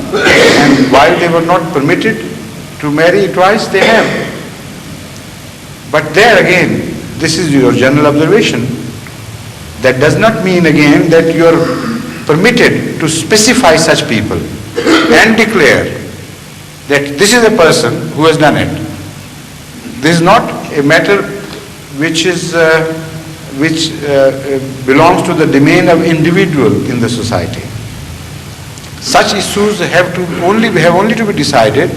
And while they were not permitted to marry twice, they have. But there again, this is your general observation. That does not mean again that you are permitted to specify such people and declare that this is a person who has done it. This is not a matter which belongs to the domain of individual in the society. Such issues have only to be decided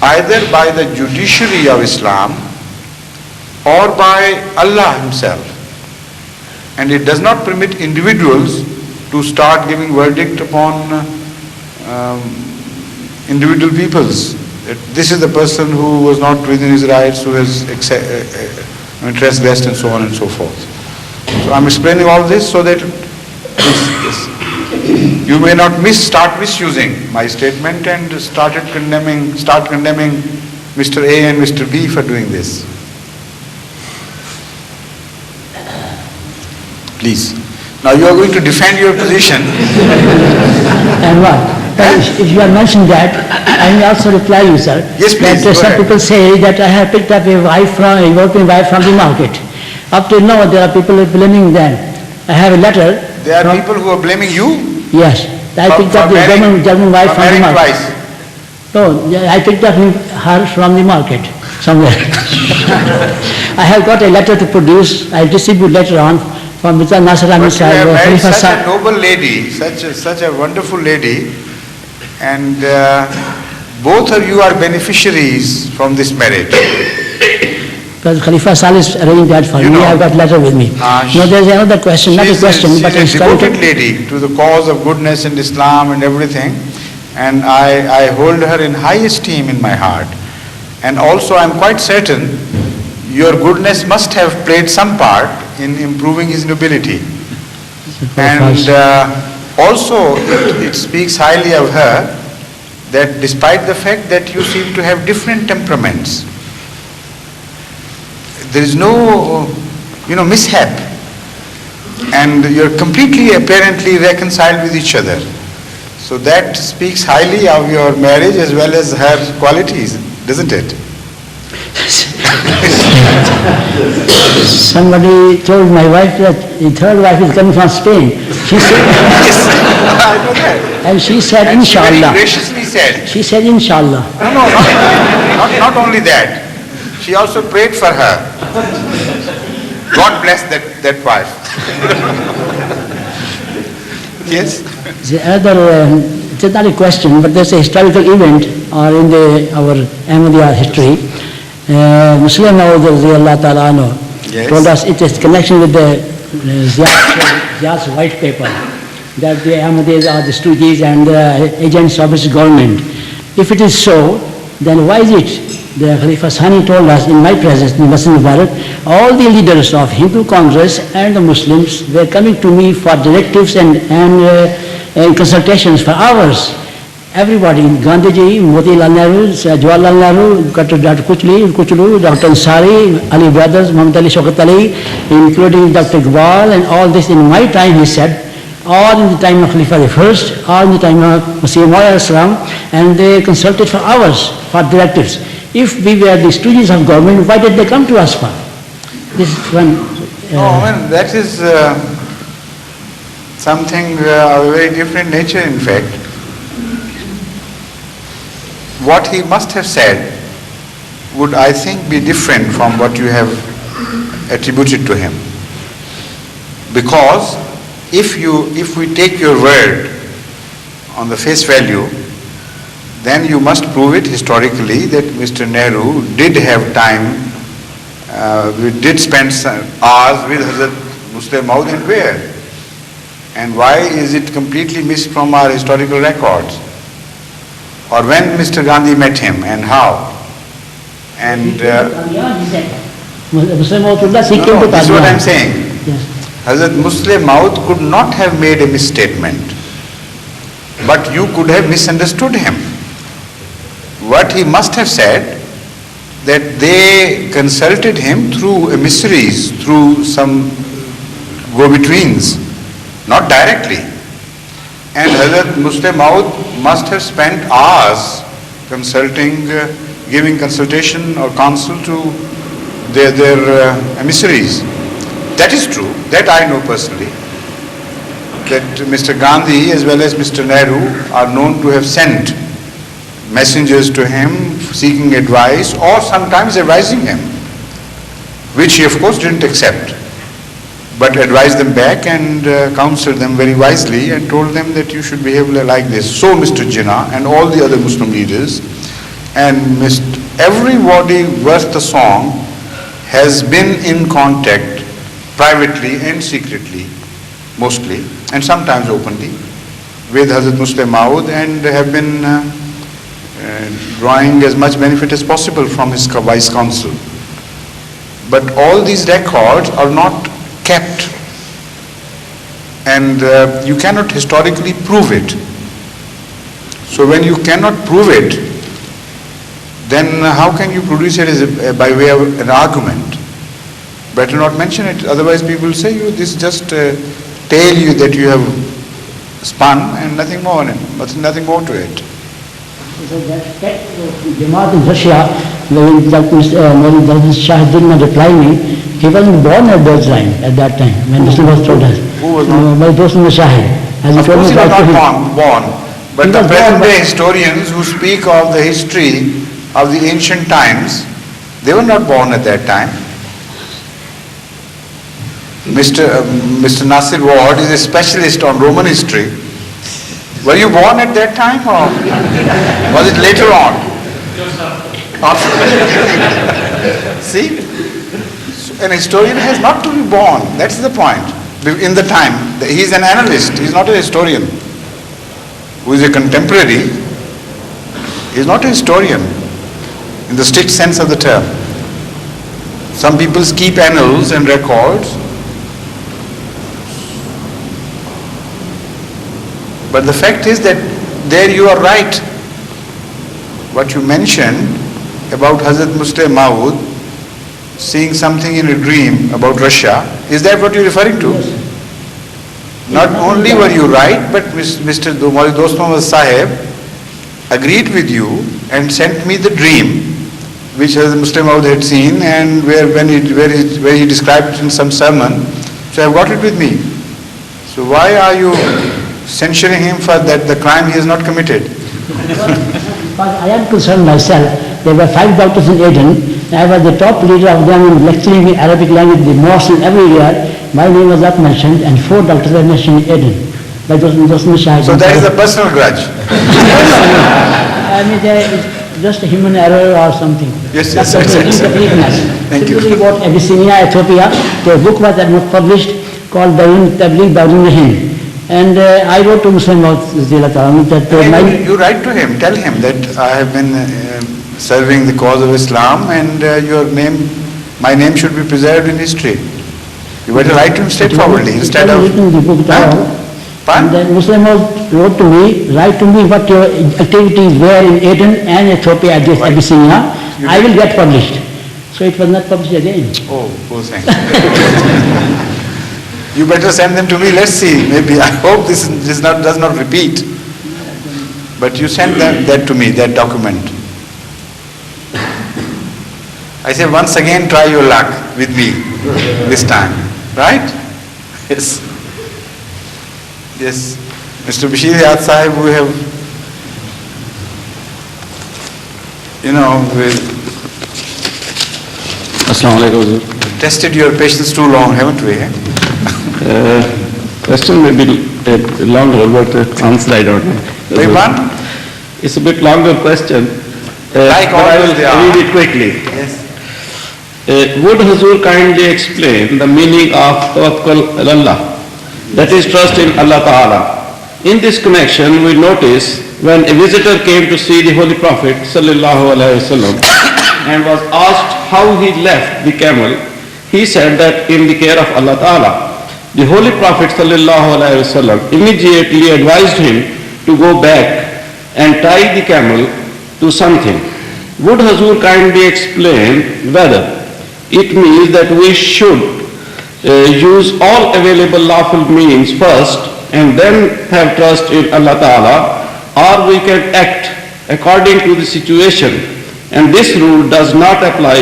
either by the judiciary of Islam or by Allah Himself. And it does not permit individuals to start giving verdict upon individual peoples. This is the person who was not within his rights, who has transgressed, and so on and so forth. So I'm explaining all this so that you may not start misusing my statement and start condemning Mr. A and Mr. B for doing this. Please. Now you are going to defend your position. And what? If you have mentioned that, I may also reply you, sir. Yes, please. That some people say that I have picked up a European wife from the market. Up till now, there are people blaming them. I have a letter. There are people who are blaming you? Yes. I picked up the German wife from the market. Twice. No, I picked up her from the market somewhere. I have got a letter to produce. I'll distribute later on from Mr. Nasir Ahmed But you have married Sahib. such a noble lady, such a wonderful lady, and both of you are beneficiaries from this marriage. Because Khalifa Salis arranged that for You me. know, I have got letter with me. No, there is another question, not a question, but she's it's a devoted lady to the cause of goodness and Islam and everything, and I hold her in high esteem in my heart. And also I am quite certain your goodness must have played some part in improving his nobility. And also it speaks highly of her that despite the fact that you seem to have different temperaments, there is no mishap, and you're completely apparently reconciled with each other. So that speaks highly of your marriage as well as her qualities, doesn't it? Somebody told my wife that the third wife is coming from Spain. She said, Yes, I know that. and she said, And she very Inshallah. graciously said, She said, Inshallah. no, not only that. She also prayed for her. God bless that wife. Yes? It's not a question, but there's a historical event in our Ahmadiyya history. Muslim Maud Yes. told us it is connection with the Ziad's white paper, that the Ahmadiyyas are the stooges and the agents of his government. If it is so, then why is it the Khalifa Sani told us in my presence in Masjid Mubarak, all the leaders of Hindu Congress and the Muslims were coming to me for directives and consultations for hours. Everybody, Gandhiji, Motilal Nehru, Jawaharlal Nehru, Dr. Kuchlu, Dr. Ansari, Ali brothers, Muhammad Ali, Shaukat Ali, including Dr. Iqbal, and all this in my time, he said, all in the time of Khalifa I, all in the time of Masih Maud, and they consulted for hours for directives. If we were the students of government, why did they come to us for? This is one. That is something of a very different nature, in fact. What he must have said would, I think, be different from what you have attributed to him. Because if we take your word on the face value, then you must prove it historically that Mr. Nehru did have time, we did spend some hours with Hazrat Muslim Maud, and where? And why is it completely missed from our historical records? Or when Mr. Gandhi met him and how? And Muslim Maud, he came to this is what I'm saying. Yes. Hazrat Muslim Maud could not have made a misstatement, but you could have misunderstood him. What he must have said, that they consulted him through emissaries, through some go-betweens, not directly. And Hazrat Muslim Maud must have spent hours consulting, giving consultation or counsel to their emissaries. That is true. That I know personally. That Mr. Gandhi as well as Mr. Nehru are known to have sent messengers to him seeking advice or sometimes advising him, which he of course didn't accept, but advised them back and counseled them very wisely and told them that you should behave like this. So Mr. Jinnah and all the other Muslim leaders and everybody worth the song has been in contact privately and secretly, mostly, and sometimes openly, with Hazrat Muslim Maud, and have been drawing as much benefit as possible from his wise counsel. But all these records are not kept, and you cannot historically prove it. So when you cannot prove it, then how can you produce it as by way of an argument? Better not mention it, otherwise people will say, this is just a tale that you have spun and nothing more, nothing more to it. So that Jamaat in Russia, when Dr. Shah did not reply me, he wasn't born at those time, at that time, when Muslim was told us. Who was not? My Dr. Shah. Of course he was not born. But the present day historians who speak of the history of the ancient times, they were not born at that time. Mr. Nasir Ward is a specialist on Roman history. Were you born at that time or was it later on? See? An historian has not to be born. That's the point. In the time. He is an analyst. He is not a historian. Who is a contemporary. He is not a historian in the strict sense of the term. Some people keep annals and records. But the fact is that there you are right. What you mentioned about Hazrat Muslim Maud seeing something in a dream about Russia, is that what you're referring to? Yes. Not only were you right, but Mr. Dost Muhammad Sahib agreed with you and sent me the dream which Hazrat Muslim Maud had seen, and where he described it in some sermon. So I've got it with me. So why are you censuring him for that, the crime he has not committed? Because I am concerned myself. There were 5 doctors in Aden, I was the top leader of them in lecturing in Arabic language, the mosques and everywhere. My name was not mentioned, and 4 doctors were mentioned in Eden. But those Mashayikh. So that is a personal grudge. I mean, it's just a human error or something. Yes, That's yes, what yes, the yes. incompleteness. Thank you. Similarly, about Abyssinia, Ethiopia, the book was published called Bayun Tabligh Bayun Hind. And I wrote to Muslim Maud that And you write to him, tell him that I have been serving the cause of Islam and my name should be preserved in history. You better write to him straightforwardly instead of... written the book Huh? down. Pardon? And then Muslim Maud wrote to me, write to me what your activities were in Aden and Ethiopia at this Right. Abyssinia. You I did. will get published. So it was not published again. Oh, poor thing. You better send them to me, let's see. Maybe, I hope this does not repeat. But you send that to me, that document. I say, once again try your luck with me this time. Right? Yes. Yes. Mr. Bashir Yad Sahib, we have, Assalamu alaikum. tested your patience too long, haven't we? Question may be longer, but answer I don't know. Beg pardon? It's a bit longer question. Like but I always will they are. read it quickly. Yes. Would Hazur kindly explain the meaning of Tawakkul ala Allah? That is trust in Allah Ta'ala. In this connection, we notice when a visitor came to see the Holy Prophet Sallallahu Alaihi Wasallam and was asked how he left the camel, he said that in the care of Allah Ta'ala. The Holy Prophet Sallallahu Alaihi Wasallam immediately advised him to go back and tie the camel to something. Would Hazur kindly explain whether it means that we should use all available lawful means first and then have trust in Allah Ta'ala, or we can act according to the situation, and this rule does not apply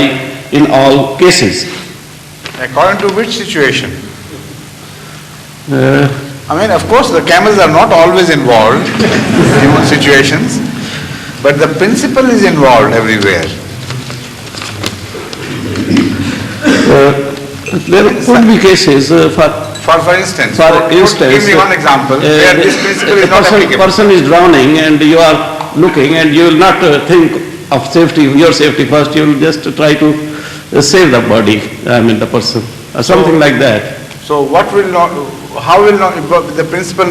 in all cases? According to which situation? I mean, of course, the camels are not always involved in human situations, but the principle is involved everywhere. There could be cases For instance, give me one example where this principle is not applicable. person is drowning and you are looking and you will not think of safety, your safety first, you will just try to save the body, the person, or something like that. So how the principle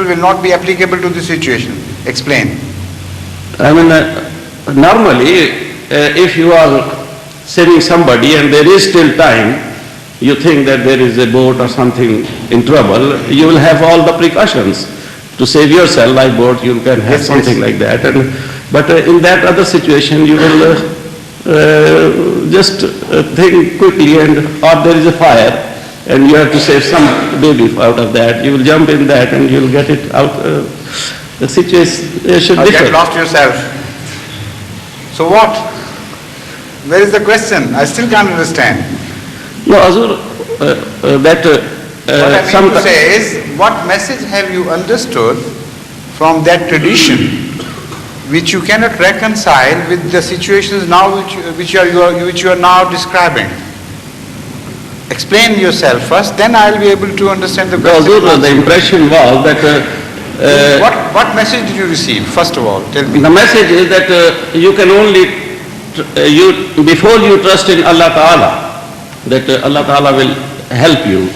will not be applicable to the situation? Explain. Normally, if you are saving somebody and there is still time, you think that there is a boat or something in trouble, you will have all the precautions to save yourself, like boat, you can have Yes, something yes. like that. But in that other situation, you will just think quickly, or there is a fire, and you have to save some baby out of that. You will jump in that and you will get it out. The situation Or get differs. lost yourself. So what? Where is the question? I still can't understand. No, Azur, What I mean some to say is, what message have you understood from that tradition which you cannot reconcile with the situations now which you are now describing? Explain yourself first, then I will be able to understand the question. Azur, the impression was that What message did you receive, first of all? Tell me. the message is that you can only, before you trust in Allah Ta'ala, that Allah Ta'ala will help you.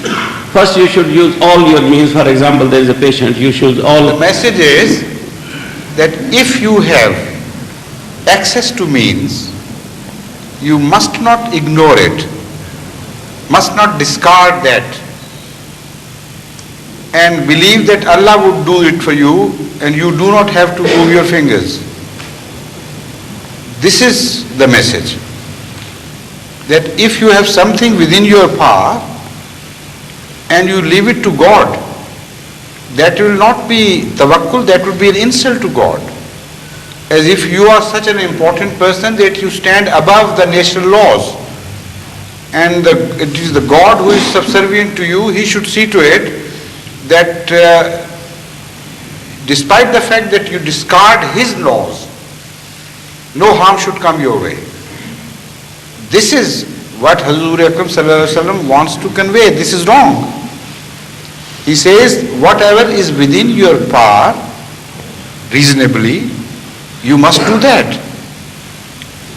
First you should use all your means. For example, there is a patient, you should all... The message is that if you have access to means, you must not ignore it, must not discard that, and believe that Allah would do it for you and you do not have to move your fingers. This is the message. That if you have something within your power and you leave it to God, that will not be tawakkul, that would be an insult to God. As if you are such an important person that you stand above the natural laws. And it is the God who is subservient to you, He should see to it that despite the fact that you discard His laws, no harm should come your way. this is what Hazur Akram Sallallahu Alaihi Wasallam wants to convey. This is wrong. He says, whatever is within your power, reasonably, you must do that.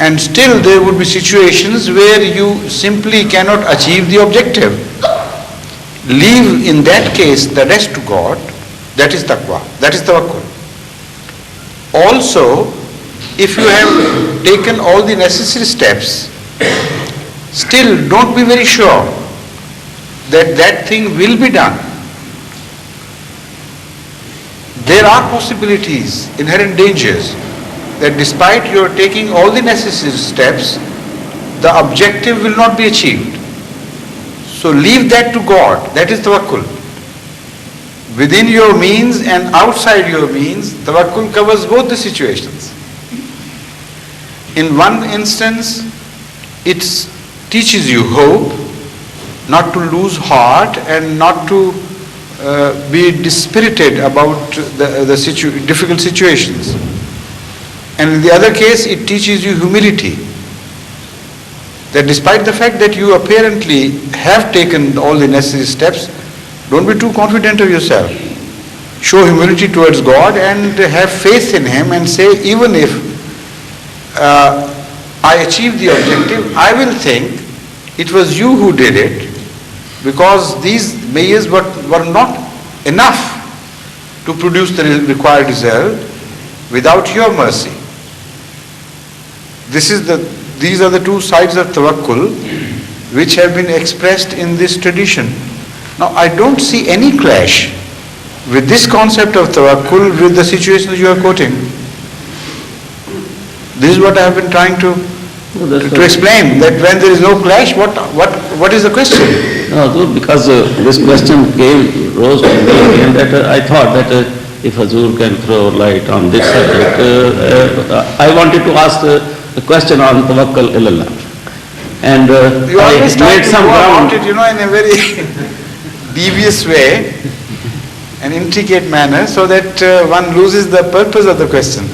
And still there would be situations where you simply cannot achieve the objective. Leave in that case the rest to God. That is taqwa. That is tawakkul. Also, if you have taken all the necessary steps, still don't be very sure that that thing will be done. There are possibilities, inherent dangers, that despite your taking all the necessary steps, the objective will not be achieved. So leave that to God. That is tawakkul. Within your means and outside your means, tawakkul covers both the situations. In one instance, it teaches you hope, not to lose heart and not to be dispirited about the difficult situations. And in the other case, it teaches you humility. That despite the fact that you apparently have taken all the necessary steps, don't be too confident of yourself. Show humility towards God and have faith in Him and say, even if I achieve the objective, I will think it was you who did it, because these mayors were not enough to produce the required result without your mercy. These are the two sides of tawakkul which have been expressed in this tradition. Now, I don't see any clash with this concept of tawakkul with the situations you are quoting. This is what I have been trying to explain, that when there is no clash, what is the question? No, because this question rose to me, and that I thought that if Hazur can throw light on this subject, I wanted to ask a question on tawakkul ilallah. And you I always try made to some go about ground. it, in a very devious way, an intricate manner, so that one loses the purpose of the question.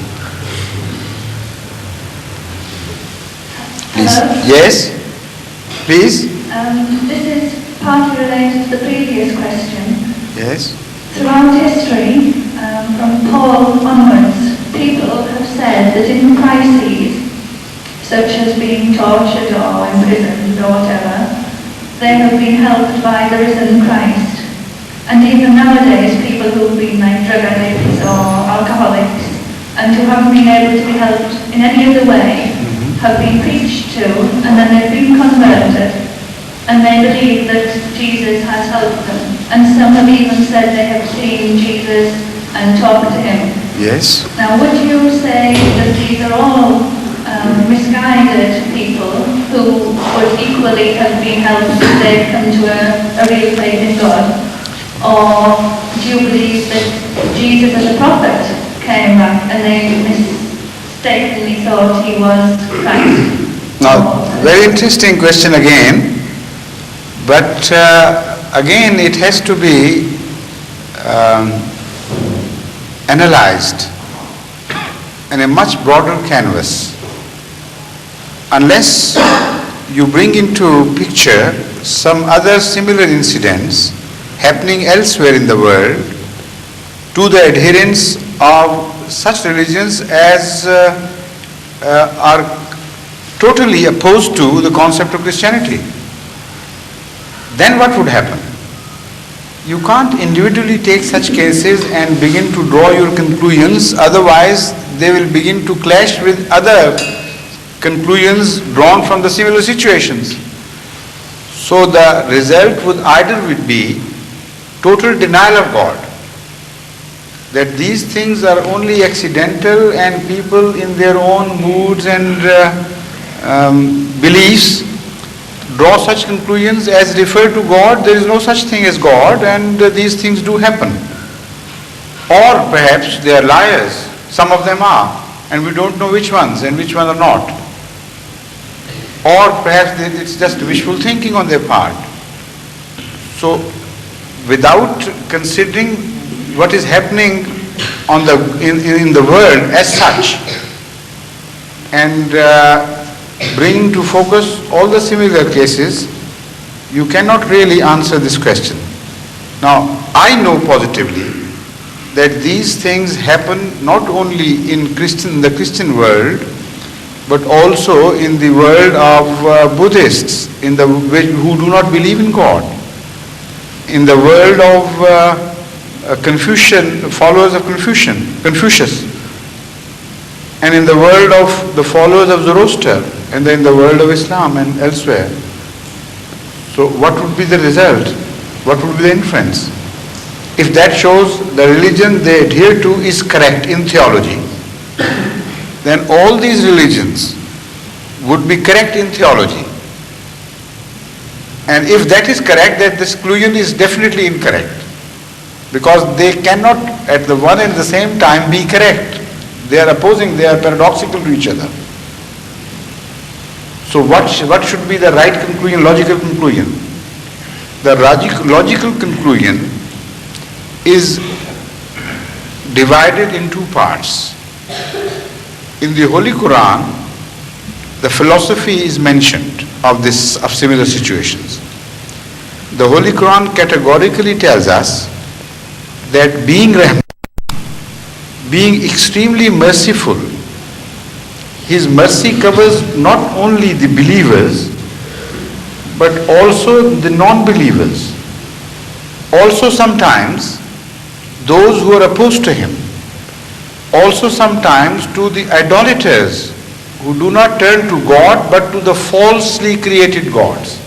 Please. Hello? Yes? Please? This is partly related to the previous question. Yes? Throughout history, from Paul onwards, people have said that in crises, such as being tortured or imprisoned or whatever, they have been helped by the risen Christ. And even nowadays, people who've been like drug addicts or alcoholics and who haven't been able to be helped in any other way have been preached to, and then they've been converted, and they believe that Jesus has helped them. And some have even said they have seen Jesus and talked to Him. Yes? Now, would you say that these are all misguided people who would equally have been helped if they'd come to a real faith in God? Or do you believe that Jesus as a prophet came back and they mistakenly thought He was Christ? Now, very interesting question again, but again it has to be analyzed in a much broader canvas. Unless you bring into picture some other similar incidents happening elsewhere in the world to the adherents of such religions as are totally opposed to the concept of Christianity, then what would happen? You can't individually take such cases and begin to draw your conclusions, otherwise they will begin to clash with other conclusions drawn from the similar situations. So the result would either be total denial of God, that these things are only accidental and people in their own moods and beliefs draw such conclusions as refer to God. There is no such thing as God, and these things do happen. Or perhaps they are liars. Some of them are, and we don't know which ones and which ones are not. Or perhaps it's just wishful thinking on their part. So, without considering what is happening in the world as such, and bringing to focus all the similar cases, you cannot really answer this question. Now, I know positively that these things happen not only in the Christian world, but also in the world of Buddhists, who do not believe in God, in the world of followers of Confucius, and in the world of the followers of Zoroaster, and in the world of Islam and elsewhere. So what would be the result? What would be the inference? If that shows the religion they adhere to is correct in theology, then all these religions would be correct in theology. And if that is correct, then this conclusion is definitely incorrect, because they cannot at the one and the same time be correct. They are opposing, they are paradoxical to each other. So what should be the right conclusion, logical conclusion? The logical conclusion is divided in two parts. In the Holy Quran, the philosophy is mentioned of similar situations. The Holy Quran categorically tells us that being extremely merciful, His mercy covers not only the believers, but also the non-believers. Also sometimes those who are opposed to Him. Also sometimes to the idolaters who do not turn to God but to the falsely created gods.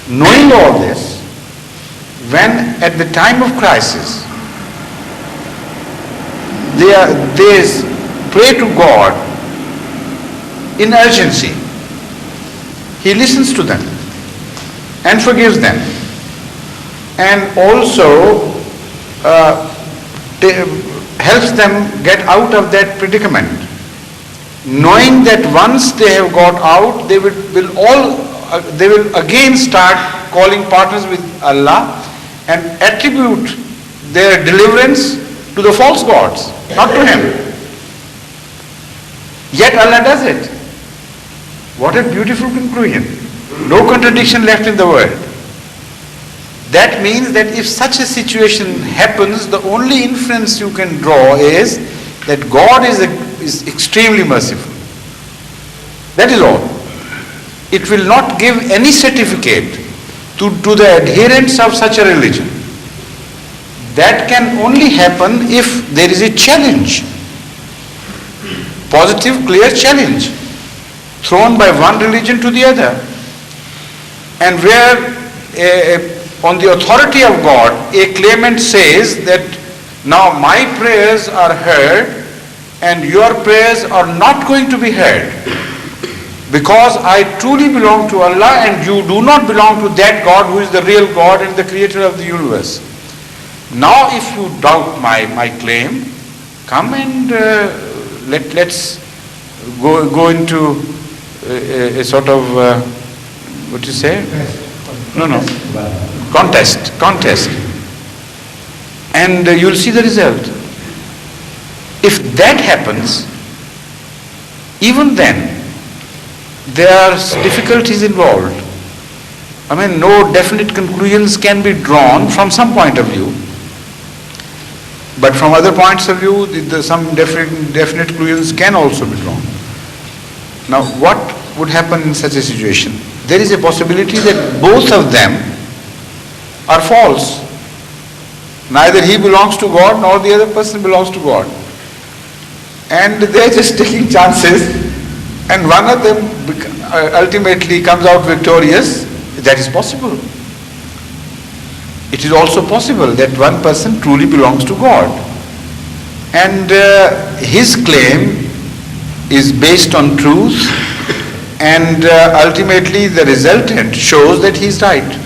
Knowing all this, when at the time of crisis they pray to God in urgency, He listens to them and forgives them, and also helps them get out of that predicament, knowing that once they have got out, they will again start calling partners with Allah and attribute their deliverance to the false gods, not to Him. Yet Allah does it. What a beautiful conclusion. No contradiction left in the word. That means that if such a situation happens, the only inference you can draw is that God is extremely merciful. That is all. It will not give any certificate to the adherents of such a religion. That can only happen if there is a challenge, positive, clear challenge, thrown by one religion to the other, and where on the authority of God, a claimant says that now my prayers are heard and your prayers are not going to be heard, because I truly belong to Allah and you do not belong to that God who is the real God and the creator of the universe. Now if you doubt my claim, come and let's go into a sort of, what do you say? No. Contest. And you'll see the result. If that happens, even then, there are difficulties involved. I mean, no definite conclusions can be drawn from some point of view. But from other points of view, some definite conclusions can also be drawn. Now, what would happen in such a situation? There is a possibility that both of them are false. Neither he belongs to God nor the other person belongs to God. And they're just taking chances, and one of them ultimately comes out victorious. That is possible. It is also possible that one person truly belongs to God, and his claim is based on truth, and ultimately the resultant shows that he is right.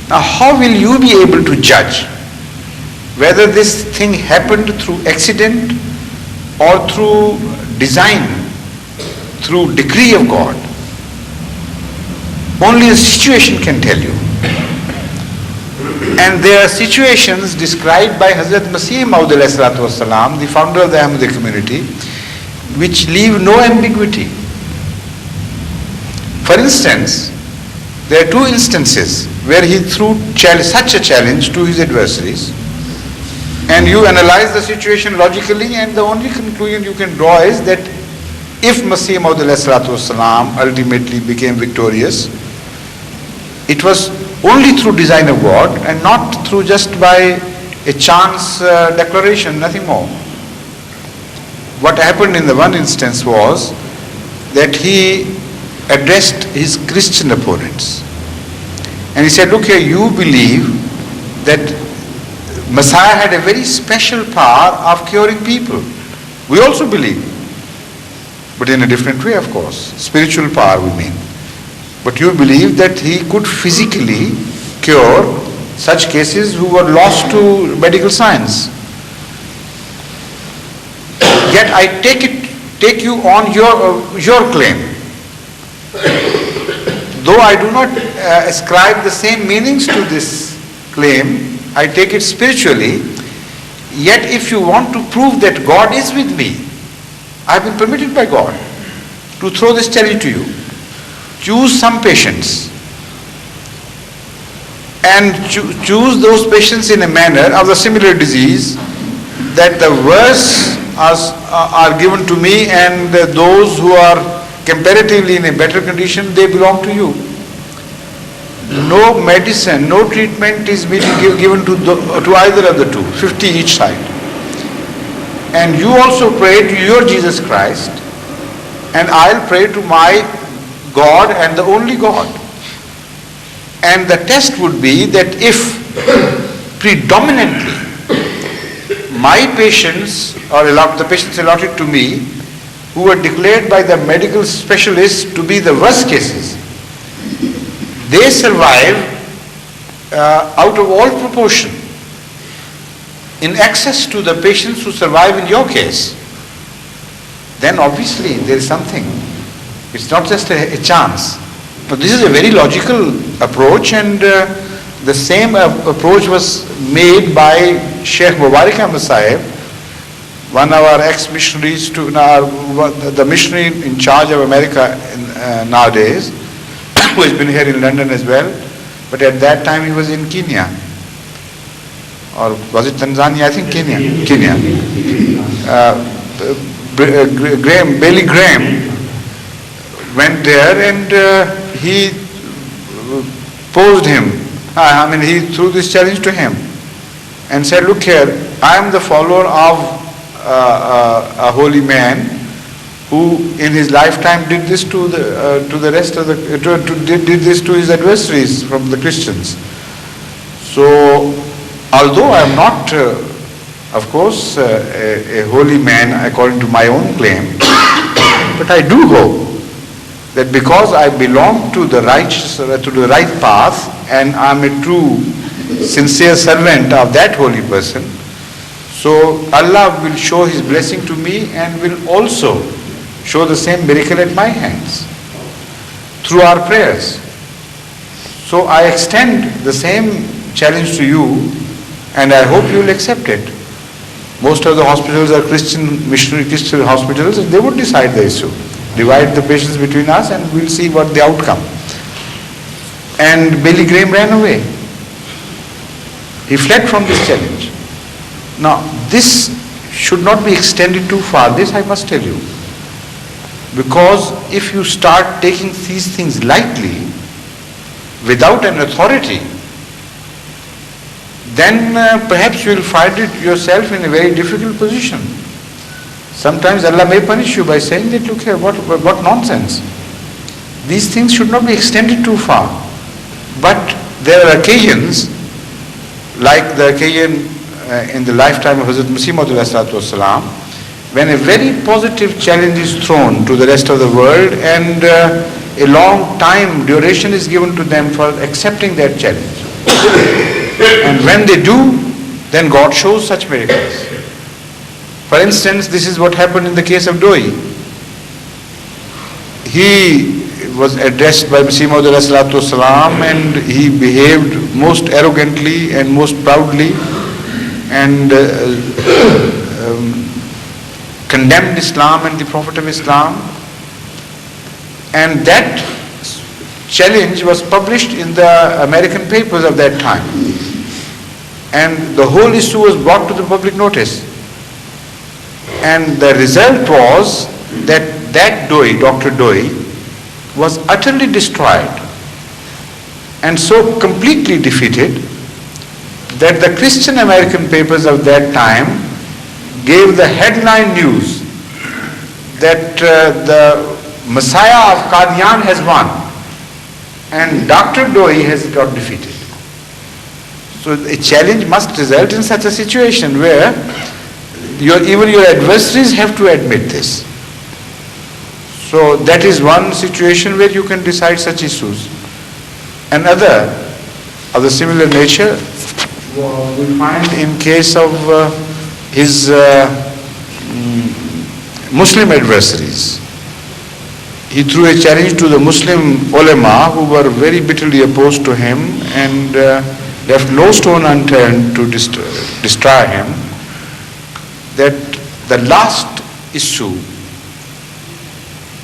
Now, how will you be able to judge whether this thing happened through accident or through design, through decree of God? Only the situation can tell you. And there are situations described by Hazrat Masih Maud alayhi salatu wasalam, the founder of the Ahmadi community, which leave no ambiguity. For instance, there are two instances where he threw such a challenge to his adversaries, and you analyze the situation logically, and the only conclusion you can draw is that if Masih Maud ultimately became victorious, it was only through design of God and not through just by a chance declaration, nothing more. What happened in the one instance was that he addressed his Christian opponents. And he said, look here, you believe that Messiah had a very special power of curing people. We also believe, but in a different way, of course. Spiritual power, we mean. But you believe that he could physically cure such cases who were lost to medical science. Yet I take you on your claim. Though I do not ascribe the same meanings to this claim, I take it spiritually, yet if you want to prove that God is with me, I have been permitted by God to throw this challenge to you. Choose some patients and choose those patients in a manner of the similar disease that the worse are given to me, and those who are comparatively in a better condition, they belong to you. No medicine, no treatment is being given to either of the two, 50 each side. And you also pray to your Jesus Christ, and I'll pray to my God and the only God. And the test would be that if predominantly my patients, or the patients allotted to me, who were declared by the medical specialists to be the worst cases, they survive out of all proportion, in excess to the patients who survive in your case, then obviously there is something. It's not just a chance. But this is a very logical approach, and the same approach was made by Sheikh Mubarak Ahmad Sahib, one of our ex-missionaries, the missionary in charge of America nowadays, who has been here in London as well, but at that time he was in Kenya. Or was it Tanzania? I think Kenya. Bailey Graham went there, and he posed him. He threw this challenge to him and said, look here, I am the follower of a holy man who in his lifetime did this to the rest of did this to his adversaries from the Christians. So although I am not of course a holy man according to my own claim, but I do hope that because I belong to the right path, and I am a true sincere servant of that holy person, so Allah will show His blessing to me and will also show the same miracle at my hands through our prayers. So I extend the same challenge to you, and I hope you will accept it. Most of the hospitals are missionary Christian hospitals, and they would decide the issue. Divide the patients between us, and we'll see what the outcome. And Billy Graham ran away. He fled from this challenge. Now, this should not be extended too far. This I must tell you. Because if you start taking these things lightly, without an authority, then perhaps you will find it yourself in a very difficult position. Sometimes Allah may punish you by saying that, look here, what nonsense. These things should not be extended too far. But there are occasions, like the occasion in the lifetime of Hazrat Masih Maud ﷺ, when a very positive challenge is thrown to the rest of the world, and a long time duration is given to them for accepting that challenge. And when they do, then God shows such miracles. For instance, this is what happened in the case of Doi. He was addressed by Masih Maud ﷺ, and he behaved most arrogantly and most proudly, and condemned Islam and the Prophet of Islam. And that challenge was published in the American papers of that time. And the whole issue was brought to the public notice. And the result was that Doi, Dr. Doi, was utterly destroyed and so completely defeated that the Christian American papers of that time gave the headline news that the Messiah of Qadian has won and Dr. Doi has got defeated. So a challenge must result in such a situation where even your adversaries have to admit this. So that is one situation where you can decide such issues. Another of the similar nature we find in case of his Muslim adversaries. He threw a challenge to the Muslim ulama who were very bitterly opposed to him and left no stone unturned to destroy him, that the last issue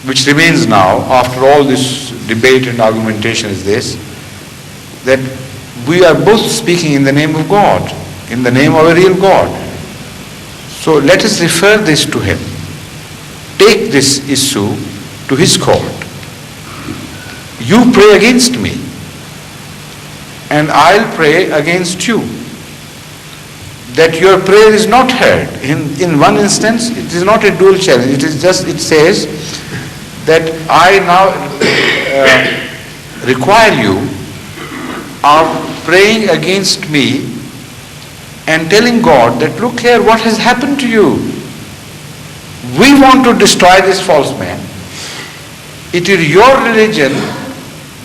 which remains now after all this debate and argumentation is this, that we are both speaking in the name of God, in the name of a real God. So let us refer this to him. Take this issue to his court. You pray against me and I'll pray against you. That your prayer is not heard. In one instance, it is not a dual challenge. It is just, it says that I now require you of praying against me and telling God that look here, what has happened to you? We want to destroy this false man. It is your religion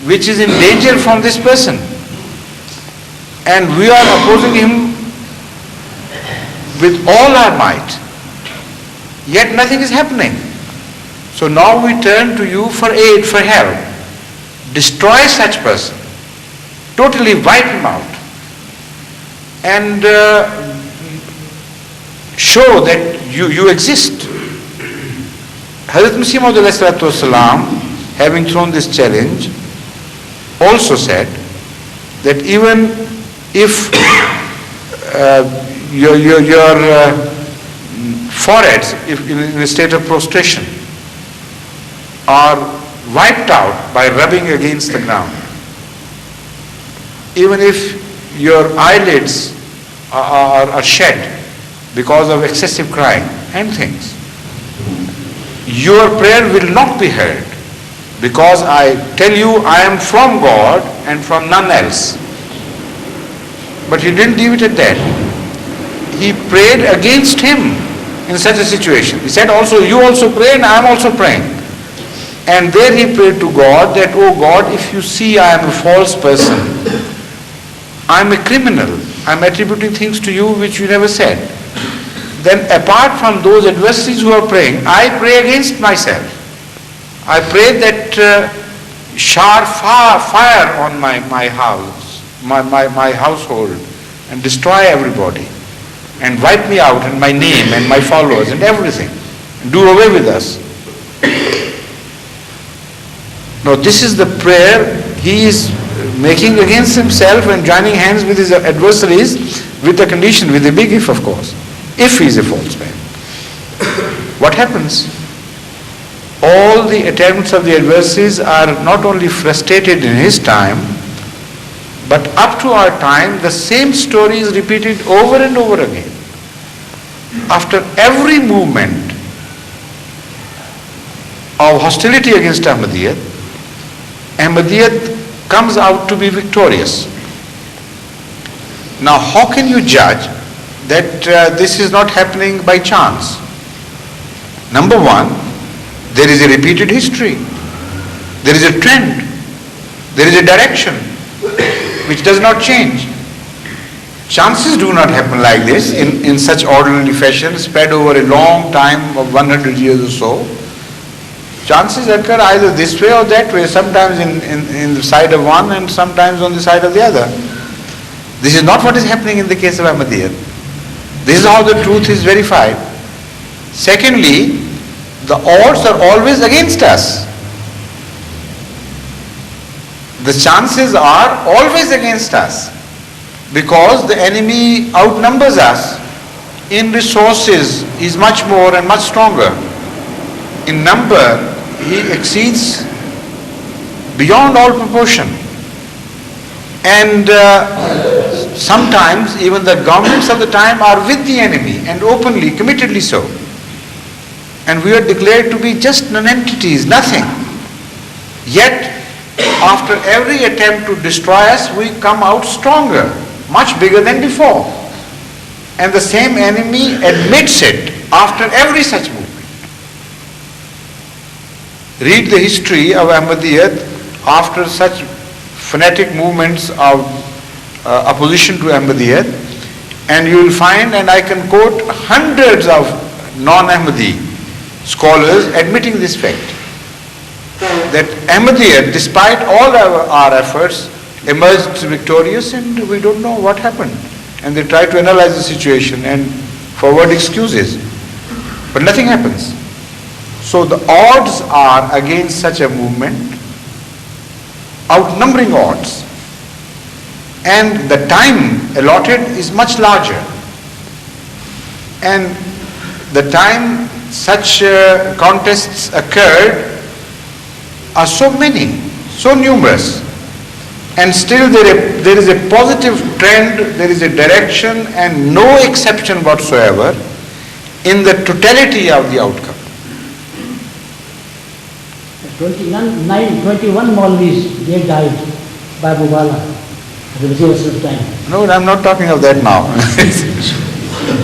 which is in danger from this person. And we are opposing him with all our might. Yet nothing is happening. So now we turn to you for aid, for help. Destroy such person. Totally wipe him out. And show that you exist. Hazrat Masih Maud alayhi salatu wasalam, having thrown this challenge, also said that even if your foreheads, if in a state of prostration, are wiped out by rubbing against the ground, even if your eyelids are shed because of excessive crying and things, your prayer will not be heard, because I tell you I am from God and from none else. But he didn't leave it at that. He prayed against him in such a situation. He said also, you also pray and I am also praying. And there he prayed to God that, oh God, if you see I am a false person, I am a criminal, I am attributing things to you which you never said, then apart from those adversaries who are praying, I pray against myself. I pray that sharp fire on my house, my household, and destroy everybody, and wipe me out and my name and my followers and everything, and do away with us. Now this is the prayer he is making against himself and joining hands with his adversaries, with a condition, with a big if, of course, if he is a false man. What happens? All the attempts of the adversaries are not only frustrated in his time, but up to our time the same story is repeated over and over again. After every movement of hostility against Ahmadiyyat, Ahmadiyyat comes out to be victorious. Now how can you judge that this is not happening by chance? Number one, there is a repeated history. There is a trend. There is a direction which does not change. Chances do not happen like this in such orderly fashion spread over a long time of 100 years or so. Chances occur either this way or that way, sometimes in the side of one and sometimes on the side of the other. This is not what is happening in the case of Ahmadiyyat. This is how the truth is verified. Secondly, the odds are always against us. the chances are always against us, because the enemy outnumbers us. In resources, he is much more and much stronger. In number, he exceeds beyond all proportion. And sometimes even the governments of the time are with the enemy, and openly, committedly so. And we are declared to be just nonentities, nothing. Yet, after every attempt to destroy us, we come out stronger, much bigger than before. And the same enemy admits it after every such movement. Read the history of Ahmadiyyat after such fanatic movements of opposition to Ahmadiyyat, and you will find, and I can quote hundreds of non-Ahmadi scholars admitting this fact, that Ahmadiyyat, despite all our efforts, emerged victorious, and we don't know what happened. And they try to analyze the situation and forward excuses, but nothing happens. So the odds are against such a movement, outnumbering odds, and the time allotted is much larger. And the time such contests occurred are so many, so numerous, and still there is a positive trend, there is a direction, and no exception whatsoever in the totality of the outcome. 21 Maulvis, they died by Mubala at the Wazir time. No, I'm not talking of that now.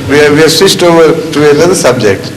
We have switched over to another subject.